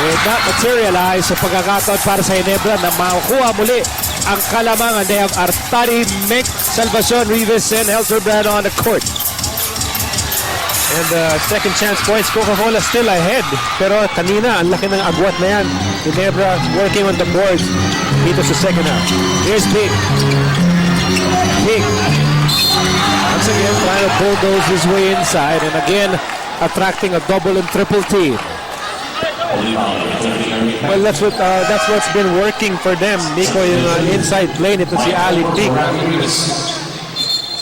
[SPEAKER 1] Did not materialize sa pagkakataon para sa Ginebra na makukuha muli ang kalamangan. They have Artadi, Menk, Salvacion, Rivas, and Helterbrand on the court.
[SPEAKER 2] And second chance points, Coca-Cola still ahead. Pero kanina, ang laki ng agwat na yan. Ginebra working on the board dito sa second half.
[SPEAKER 1] Here's Big. Big. Once again, trying to bulldoze his way inside. And again, attracting a double and triple team.
[SPEAKER 2] Well, that's what's been working for them. Nico yung inside play nito si Ali Big.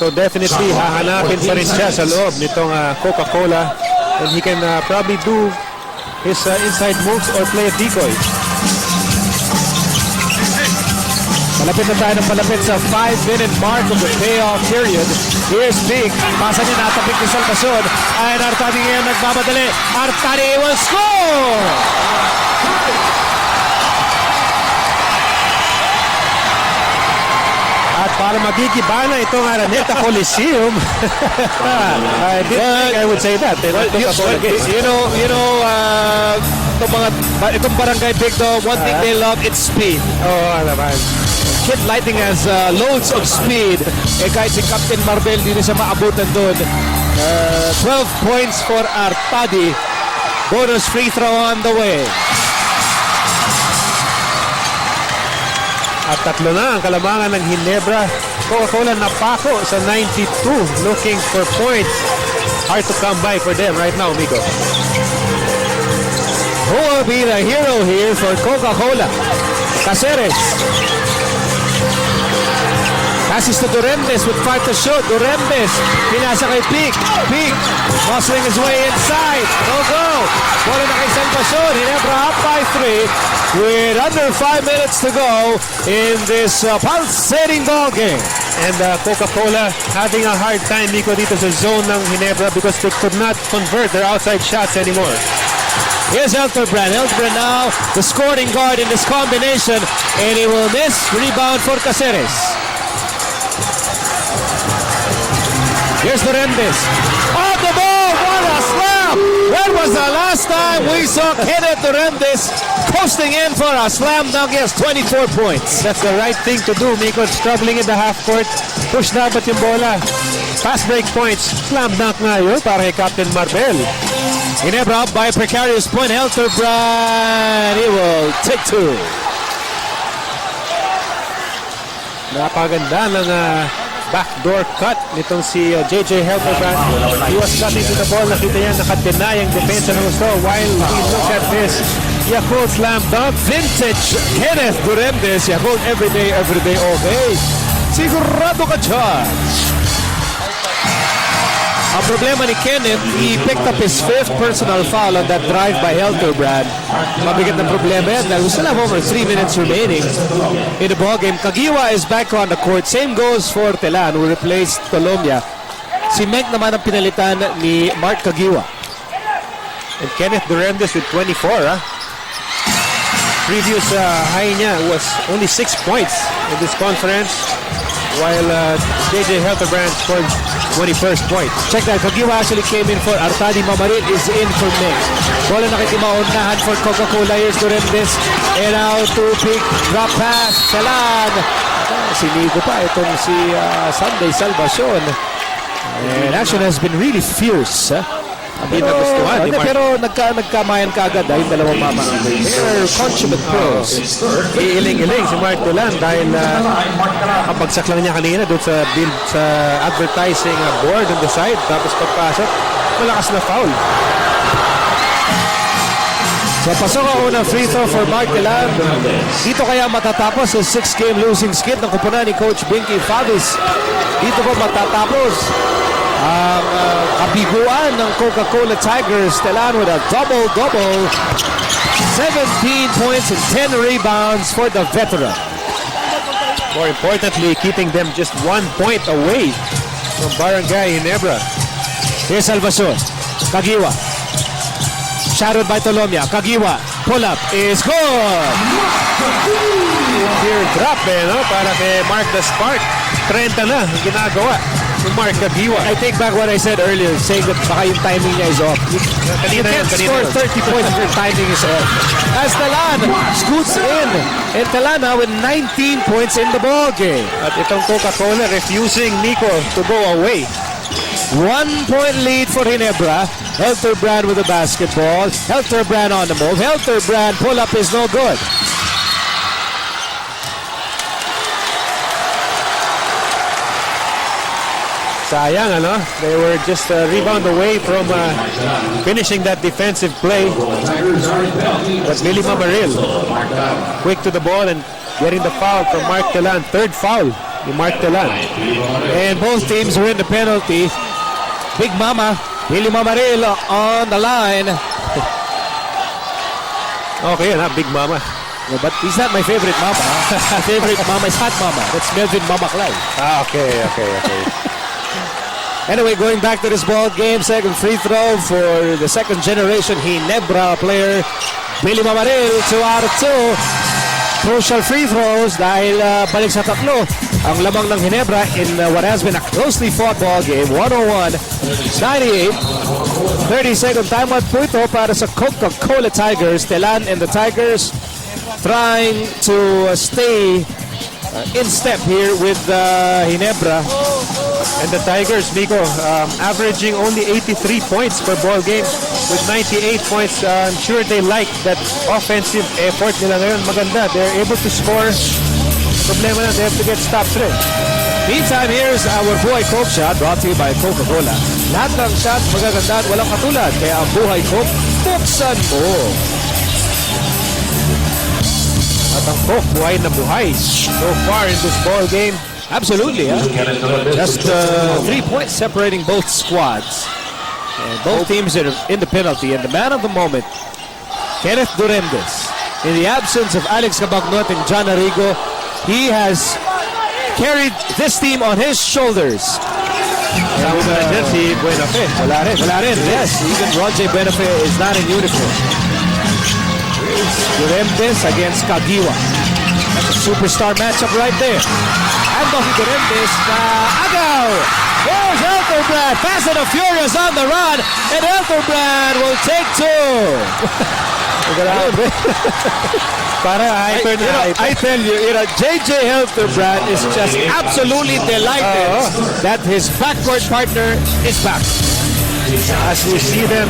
[SPEAKER 2] So definitely hahanapin pa rin siya sa loob nitong Coca-Cola, and he can probably do his inside moves or play a decoy.
[SPEAKER 1] Malapit na tayo ng malapit sa 5-minute mark of the payoff period. Here's Big. Pasa niya natapik ni Salvacion. And Artadi ngayon nagmamadali. Artadi will score!
[SPEAKER 2] At para magigibana itong Araneta Coliseum, I didn't think I would say that.
[SPEAKER 1] Itong barangay Big Dog, one thing they love, it's speed.
[SPEAKER 2] Oh, naman.
[SPEAKER 1] Kid Lighting has loads of speed. Kahit si Captain Marvel, di na siya maabutan doon. 12 points for Artadi. Bonus free throw on the way.
[SPEAKER 2] At tatlo na ang kalamangan ng Ginebra. Coca-Cola napako sa 92, looking for points. Hard to come by for them right now, Miko.
[SPEAKER 1] Who will be the hero here for Coca-Cola? Caceres. Passes to Durendes with 5 to shoot. Durendes, pinasa kay Peak. Peak, muscling his way inside. Go. Bola na kay Salvacion. Ginebra up by 3 with under 5 minutes to go in this pulsating ball game.
[SPEAKER 2] And Coca-Cola having a hard time, Miko, dito sa zone ng Ginebra because they could not convert their outside shots anymore.
[SPEAKER 1] Here's Helterbrand. Helterbrand now the scoring guard in this combination, and he will miss. Rebound for Caceres. Here's Durendes. On the ball, what a slam! When was the last time we saw Kenneth Durendes posting in for a slam dunk? He has 24 points.
[SPEAKER 2] That's the right thing to do, Miko. Struggling in the half court. Push dapat yung bola. Fast break points. Slam dunk nga yun para kay Captain Marvel.
[SPEAKER 1] Ginebra up by a precarious point. Helterbrand, he will take 2.
[SPEAKER 2] Napaganda ng backdoor cut nitong si JJ Helterbrand. He was cutting to the ball. Nakita niya nakadeny ang depensa ng gusto. While we look at this, Yakult slam dunk.
[SPEAKER 1] Vintage Kenneth Durendes. Yakult every day, okay. Sigurado ka dyan. Ang problema ni Kenneth, he picked up his 5th personal foul on that drive by Helterbrand. Mabigat na problema yan dahil we still have over 3 minutes remaining in the ballgame. Kagiwa is back on the court. Same goes for Telan, who replaced Colombia. Si Menk naman ang pinalitan ni Mark Kagiwa.
[SPEAKER 2] And Kenneth Durendes with 24. Previous high niya was only 6 points in this conference. while JJ Helterbrand scored 21st point.
[SPEAKER 1] Check that. Kagiwa actually came in for Artadi. Mamarit is in for Menk. Bola nakikimaunahan for Coca-Cola. Here's Duremdes. And out to pick. Drop pass. Salan. Sinigo pa itong si Sunday Salvacion. And action has been really fierce.
[SPEAKER 2] Hindi nagustuhan ni Mark.
[SPEAKER 1] Pero nagkamayan ka agad yung dalawang mama. They're consummate pros.
[SPEAKER 2] Iiling-iling si Mark Dulan dahil kapagsak lang niya kanina doon sa build sa advertising board on the side. Tapos pagpasok, malakas na foul.
[SPEAKER 1] So pasok ang unang free throw for Mark Dulan. Dito kaya matatapos ang 6-game losing skid ng kupunan ni Coach Binky Favis. Dito po matatapos ang kabiguan ng Coca-Cola Tigers. Telan with a double-double. 17 points and 10 rebounds for the veteran.
[SPEAKER 2] More importantly, keeping them just 1 point away from Barangay Ginebra.
[SPEAKER 1] Here's Salvacion. Kagiwa. Shadowed by Tolomia. Kagiwa. Pull-up is good.
[SPEAKER 2] Here drop no? Para kay Mark the Spark. 30 na ang ginagawa ni Mark Kagiwa.
[SPEAKER 1] I take back what I said earlier, saying that baka yung timing niya is off. You can't score 30 points if your timing is off. As Talan scoots in. And Talan now with 19 points in the ball game.
[SPEAKER 2] At itong Coca-Cola refusing Nico to go away.
[SPEAKER 1] 1 point lead for Ginebra. Helterbrand with the basketball. Helterbrand on the move. Helterbrand pull-up is no good.
[SPEAKER 2] Sayang, They were just a rebound away from finishing that defensive play. But Billy Mamaril, quick to the ball and getting the foul from Mark Telan. Third foul ni Mark Telan.
[SPEAKER 1] And both teams win the penalty. Big Mama, Billy Mamaril on the line.
[SPEAKER 2] Okay, Big Mama.
[SPEAKER 1] Yeah, but he's not my favorite Mama. My favorite Mama is Hot Mama. That's Melvin Mama Clay.
[SPEAKER 2] Okay.
[SPEAKER 1] Anyway, going back to this ball game, second free throw for the second generation Ginebra player, Billy Mamaril, 2 out of 2. Crucial free throws dahil balik sa tatlo ang lamang ng Ginebra in what has been a closely fought ball game, 101-98. 30-second timeout po ito para sa Coca-Cola Tigers. Telan and the Tigers trying to stay in step here with Ginebra.
[SPEAKER 2] And the Tigers, Nico, averaging only 83 points per ball game with 98 points. I'm sure they like that offensive effort nila ngayon. Maganda. They're able to score. Problema na, they have to get stops rin.
[SPEAKER 1] Meantime, here's our boy Coke Shot, brought to you by Coca-Cola. Lahat ng shot magaganda at walang katulad. Kaya ang buhay Coke, buksan mo.
[SPEAKER 2] At ang Coke, buhay na buhay so far in this ball game.
[SPEAKER 1] Absolutely, just 3 points separating both squads. And both teams are in the penalty. And the man of the moment, Kenneth Duremdes. In the absence of Alex Cabagnot and John Arrigo, he has carried this team on his shoulders.
[SPEAKER 2] And si Buenafe.
[SPEAKER 1] Wala rin. Yes, even Roger Buenafe is not in uniform. Duremdes against Kagiwa. That's a superstar matchup right there. Andoh Duremdes na agaw. There's Helterbrand. Fast and Furious on the run. And Helterbrand will take 2.
[SPEAKER 2] Para hyper na hyper.
[SPEAKER 1] I tell you, JJ Helterbrand is just absolutely delighted that his backcourt partner is back.
[SPEAKER 2] As we see them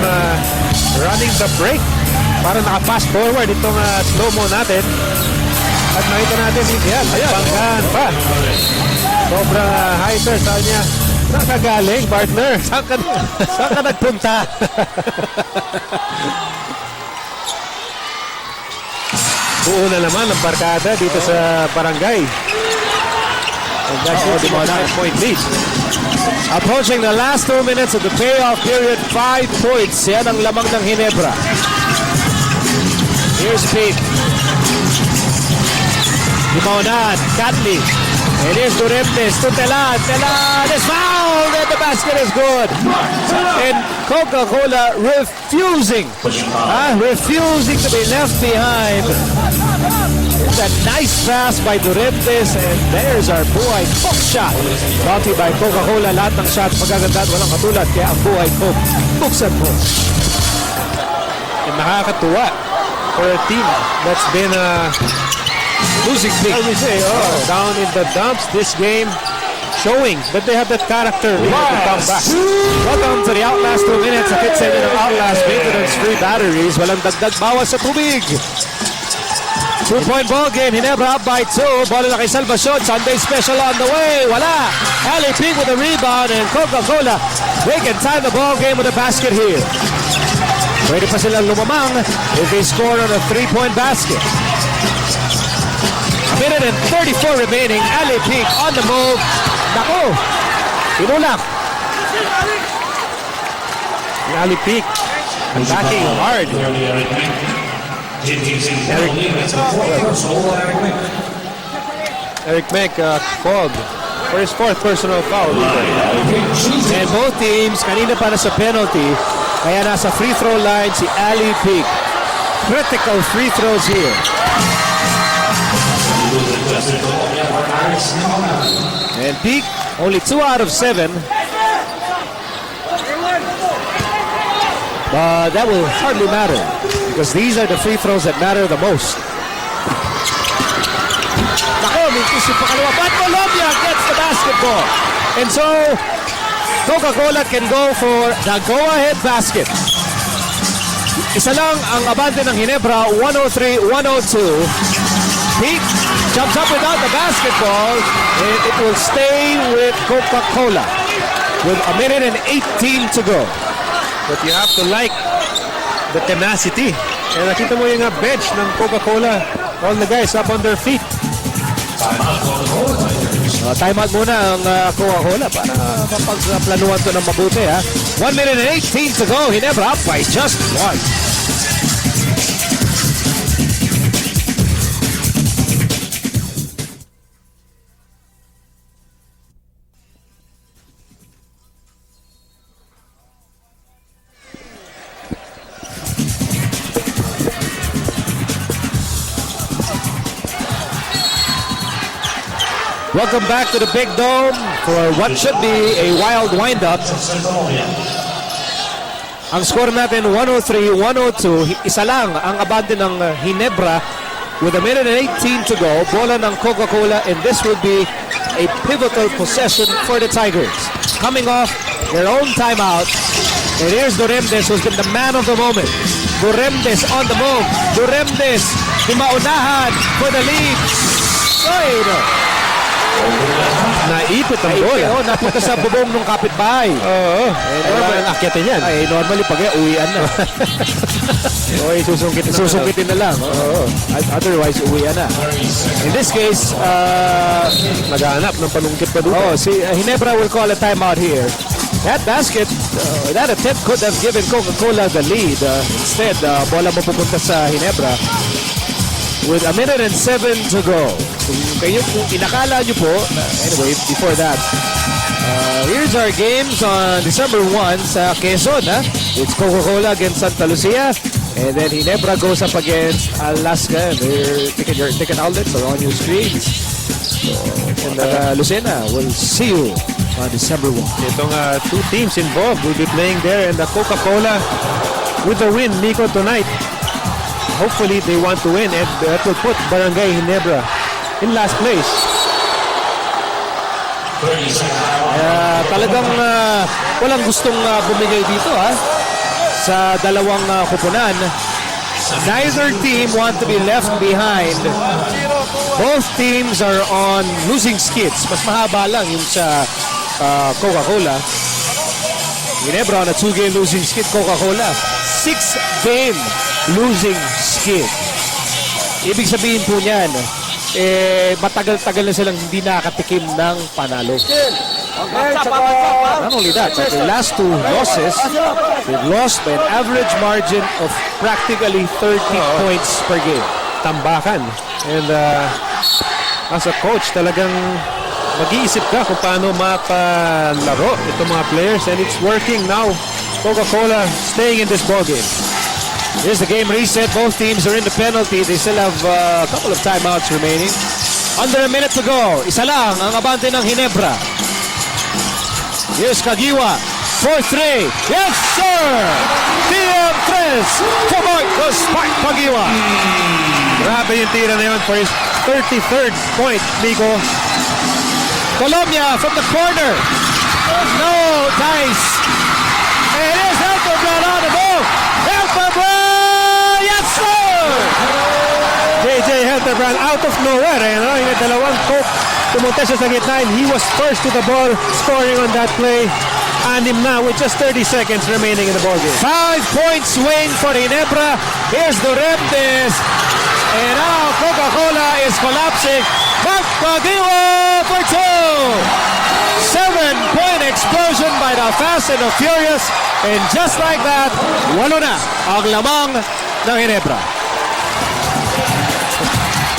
[SPEAKER 2] running the break, para naka-fast forward itong slow-mo natin. At nakita natin, yan, banggaan pa. Sobrang hyper, sabi niya, saan ka galing, partner? Saan ka nagpunta? Buo na naman ang barkada dito sa barangay. And that's the 9-point lead.
[SPEAKER 1] Approaching the last 2 minutes of the payoff period, 5 points. Yan ang lamang ng Ginebra. Here's Pete. Limaunan, Catley. And here's Duremdes to Telan. Telan is fouled and the basket is good. And Coca-Cola refusing to be left behind. It's a nice pass by Duremdes, and there's our Buhay Coke shot. Brought to you by Coca-Cola. Lahat ng shots magaganda at walang katulad. Kaya ang Buhay Coke, buksan mo.
[SPEAKER 2] And nakakatuwa for a team that's been
[SPEAKER 1] Losing big.
[SPEAKER 2] down in the dumps this game, showing that they have that character really to come back.
[SPEAKER 1] Welcome to the Outlast 2 minutes. Sa pit segment ng Outlast maintenance-free batteries. Walang dagdag bawas sa tubig. 2-point ball game. Ginebra up by 2. Bola na kay Salvacion. Sunday special on the way. Wala. Ali Pink with a rebound, and Coca-Cola, they can tie the ball game with a basket here. Pwede pa silang lumamang if they score on a 3-point basket. A minute and 34 remaining. Ali Pink on the move. Nako. Tinulak.
[SPEAKER 2] Ali Peak attacking hard. Eric Menk called for his 4th personal foul.
[SPEAKER 1] And both teams kanina para sa penalty. Kaya nasa free throw line si Ali Pink. Critical free throws here. And Peak only 2 out of 7. But that will hardly matter because these are the free throws that matter the most. Nako, mintis yung pakalawa. But Colombia gets the basketball. And so, Coca-Cola can go for the go-ahead basket. Isa lang ang abante ng Ginebra, 103-102. Peak jumps up without the basketball, and it will stay with Coca-Cola with a minute and 18 to go.
[SPEAKER 2] But you have to like the tenacity. And nakita mo yung bench ng Coca-Cola. All the guys up on their feet.
[SPEAKER 1] Timeout muna ang Coca-Cola para mapagplanuhan to ng mabuti. 1 minute and 18 to go. Ginebra up by just 1. Welcome back to the Big Dome for what should be a wild wind-up. Ang score natin 103-102. Isa lang ang abante ng Ginebra with a minute and 18 to go. Bola ng Coca-Cola, and this will be a pivotal possession for the Tigers. Coming off their own timeout. And here's Duremdes, who's been the man of the moment. Duremdes on the move. Duremdes, maunahan for the lead.
[SPEAKER 2] Naipit ang bola.
[SPEAKER 1] Napunta sa bubong ng kapitbahay.
[SPEAKER 2] Oo. Normal ang akyatin yan.
[SPEAKER 1] Ay, normally pag uwian na.
[SPEAKER 2] Okay,
[SPEAKER 1] Susungkitin na lang. Otherwise, uwian na. In this case,
[SPEAKER 2] naghahanap ng panungkit pa doon.
[SPEAKER 1] si Ginebra will call a timeout here. That basket, that attempt could have given Coca-Cola the lead. Instead, bola mo pupunta sa Ginebra. With a minute and 7 to go. Kung inakala nyo po, anyway, before that, here's our games on December 1 sa Quezon. It's Coca-Cola against Santa Lucia, and then Ginebra goes up against Alaska. They're your ticket outlets are on your screens. And Lucena will see you on December 1.
[SPEAKER 2] Itong two teams involved will be playing there, and the Coca-Cola with the win, Nico, tonight. Hopefully, they want to win, and that will put Barangay Ginebra in last place.
[SPEAKER 1] Talagang walang gustong bumigay dito sa dalawang kupunan. Neither team want to be left behind. Both teams are on losing skids. Mas mahaba lang yung sa Coca-Cola. Ginebra on a 2-game losing skid. Coca-Cola 6-game losing skid. Ibig sabihin po niyan, matagal-tagal na silang hindi nakatikim ng panalo. Not only that, but the last two losses, they've lost by an average margin of practically 30 points per game.
[SPEAKER 2] Tambakan. And as a coach, talagang mag-iisip ka kung paano mapalaro itong mga players, and it's working now. Coca-Cola staying in this ballgame.
[SPEAKER 1] Here's the game reset. Both teams are in the penalty. They still have a couple of timeouts remaining. Under a minute to go. Isa lang ang abante ng Ginebra. Here's Kagiwa. 4-3. Yes, sir! TM3 to mark the spark Kagiwa.
[SPEAKER 2] Grabe yung tira na yun for his 33rd point, Miko.
[SPEAKER 1] Colombia from the corner. No, nice. It is Helterbrand on the ball. Helterbrand! Yes, sir!
[SPEAKER 2] JJ Helterbrand out of nowhere. Yung dalawang coke pumunta siya sa gitna. He was first to the ball, scoring on that play. And him now with just 30 seconds remaining in the ballgame.
[SPEAKER 1] 5-point swing for Ginebra. Here's Duremdes. And now Coca-Cola is collapsing. Mark Kagiwa for 2. 7-point explosion by the Fast and the Furious. And just like that, walo na ang lamang ng Ginebra.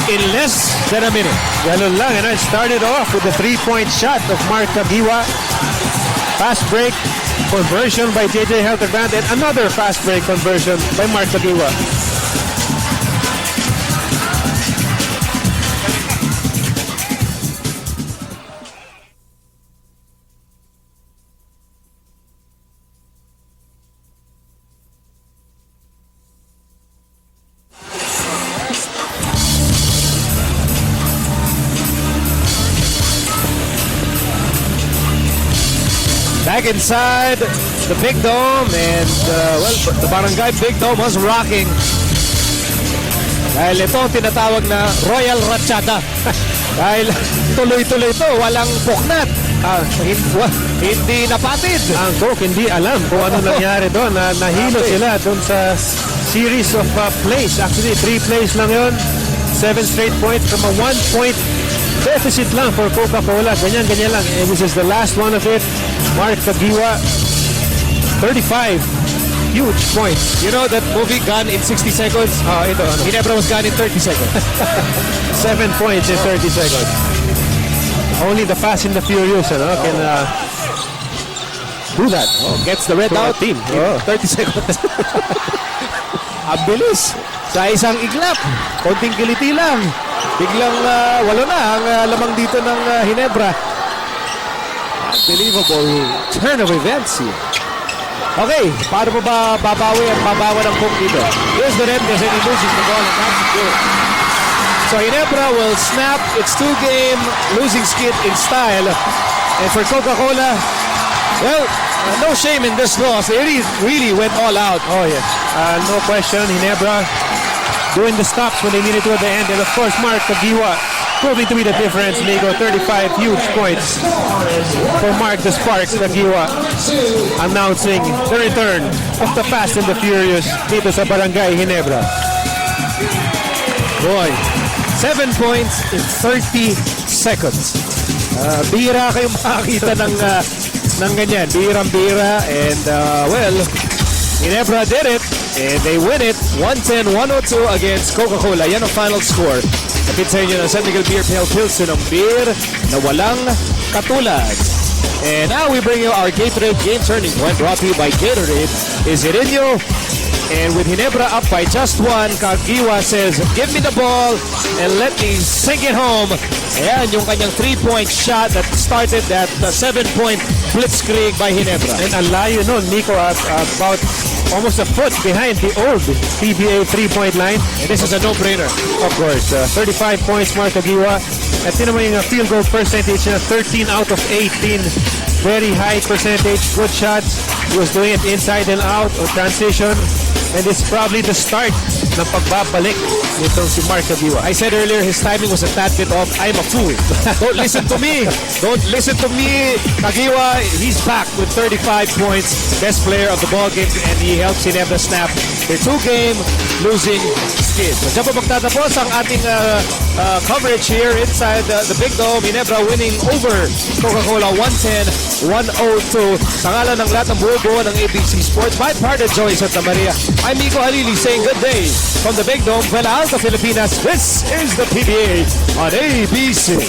[SPEAKER 1] In less than a minute.
[SPEAKER 2] Ganun lang. And it started off with the 3-point shot of Mark Kagiwa. Fast break conversion by JJ Helterbrand and another fast break conversion by Mark Kagiwa.
[SPEAKER 1] Back inside the Big Dome, and well, the Barangay Big Dome was rocking. Dahil ito tinatawag na Royal Ratchada. Dahil tuloy-tuloy ito, walang puknat. Hindi napatid.
[SPEAKER 2] Ang Coke hindi alam kung ano nangyari doon. Nahilo sila doon sa series of plays. Actually, 3 plays lang yun. 7 straight points from a 1-point deficit lang for Coca-Cola. Ganyan-ganyan lang. And this is the last one of it. Mark Kagiwa, 35 huge points.
[SPEAKER 1] You know that movie Gone in 60 Seconds?
[SPEAKER 2] Ito, ano?
[SPEAKER 1] Ginebra was gone in 30 seconds.
[SPEAKER 2] 7 points in 30 seconds. Only the Fast and the Furious can do that.
[SPEAKER 1] Gets the red
[SPEAKER 2] To
[SPEAKER 1] out
[SPEAKER 2] our team.
[SPEAKER 1] in 30 seconds. Ang bilis. Sa isang iglap. Konting kiliti lang. Biglang walo na ang lamang dito ng Ginebra. Unbelievable turn of events here. Okay, paano mo ba babawi at babawa ng Coke dito? Here's the Remdes and he loses the ball and that's good. So Ginebra will snap its 2-game losing skid in style. And for Coca-Cola, well, no shame in this loss. They really went all out.
[SPEAKER 2] Oh, yes. No question. Ginebra doing the stops when they needed to at the end. And of course, Mark Kagiwa proving to be the difference. Nico, 35 huge points for Mark the Spark Kagiwa, announcing the return of the Fast and the Furious dito sa Barangay Ginebra.
[SPEAKER 1] Boy, 7 points in 30 seconds. Bihira kayong makakita ng ganyan. Bihirang-bihira. And well, Ginebra did it. And they win it 110-102 against Coca-Cola. Yan ang final score. Kapit sa inyo ng San Miguel Beer Pale Pilsen ng beer na walang katulad. And now we bring you our Gatorade Game Turning Point brought to you by Gatorade. Is it in you? And with Ginebra up by just 1, Kagiwa says, give me the ball and let me sink it home. Ayan yung kanyang 3-point shot that started that 7-point blitzkrieg by Ginebra.
[SPEAKER 2] And ang layo nun, Nico, at about almost a foot behind the old PBA 3-point line.
[SPEAKER 1] And this is a no-brainer.
[SPEAKER 2] Of course, 35 points, Mark Kagiwa. At yun naman yung field goal percentage na 13 out of 18. Very high percentage, good shots. He was doing it inside and out of transition. And it's probably the start ng pagbabalik nitong si Mark Kagiwa.
[SPEAKER 1] I said earlier, his timing was a tad bit off. I'm a fool. Don't listen to me. Don't listen to me. Kagiwa, he's back with 35 points. Best player of the ball game, and he helps Ginebra snap their 2-game losing skid. So, dyan po magtatapos ang ating coverage here inside the Big Dome. Ginebra winning over Coca-Cola 110-102. Sa ngalan ng lahat ng buo-buo ng ABC Sports, my partner Joey Santa Maria, I'm Miko Halili saying good day from the Big Dome, Vela Alta, Filipinas. This is the PBA on ABC.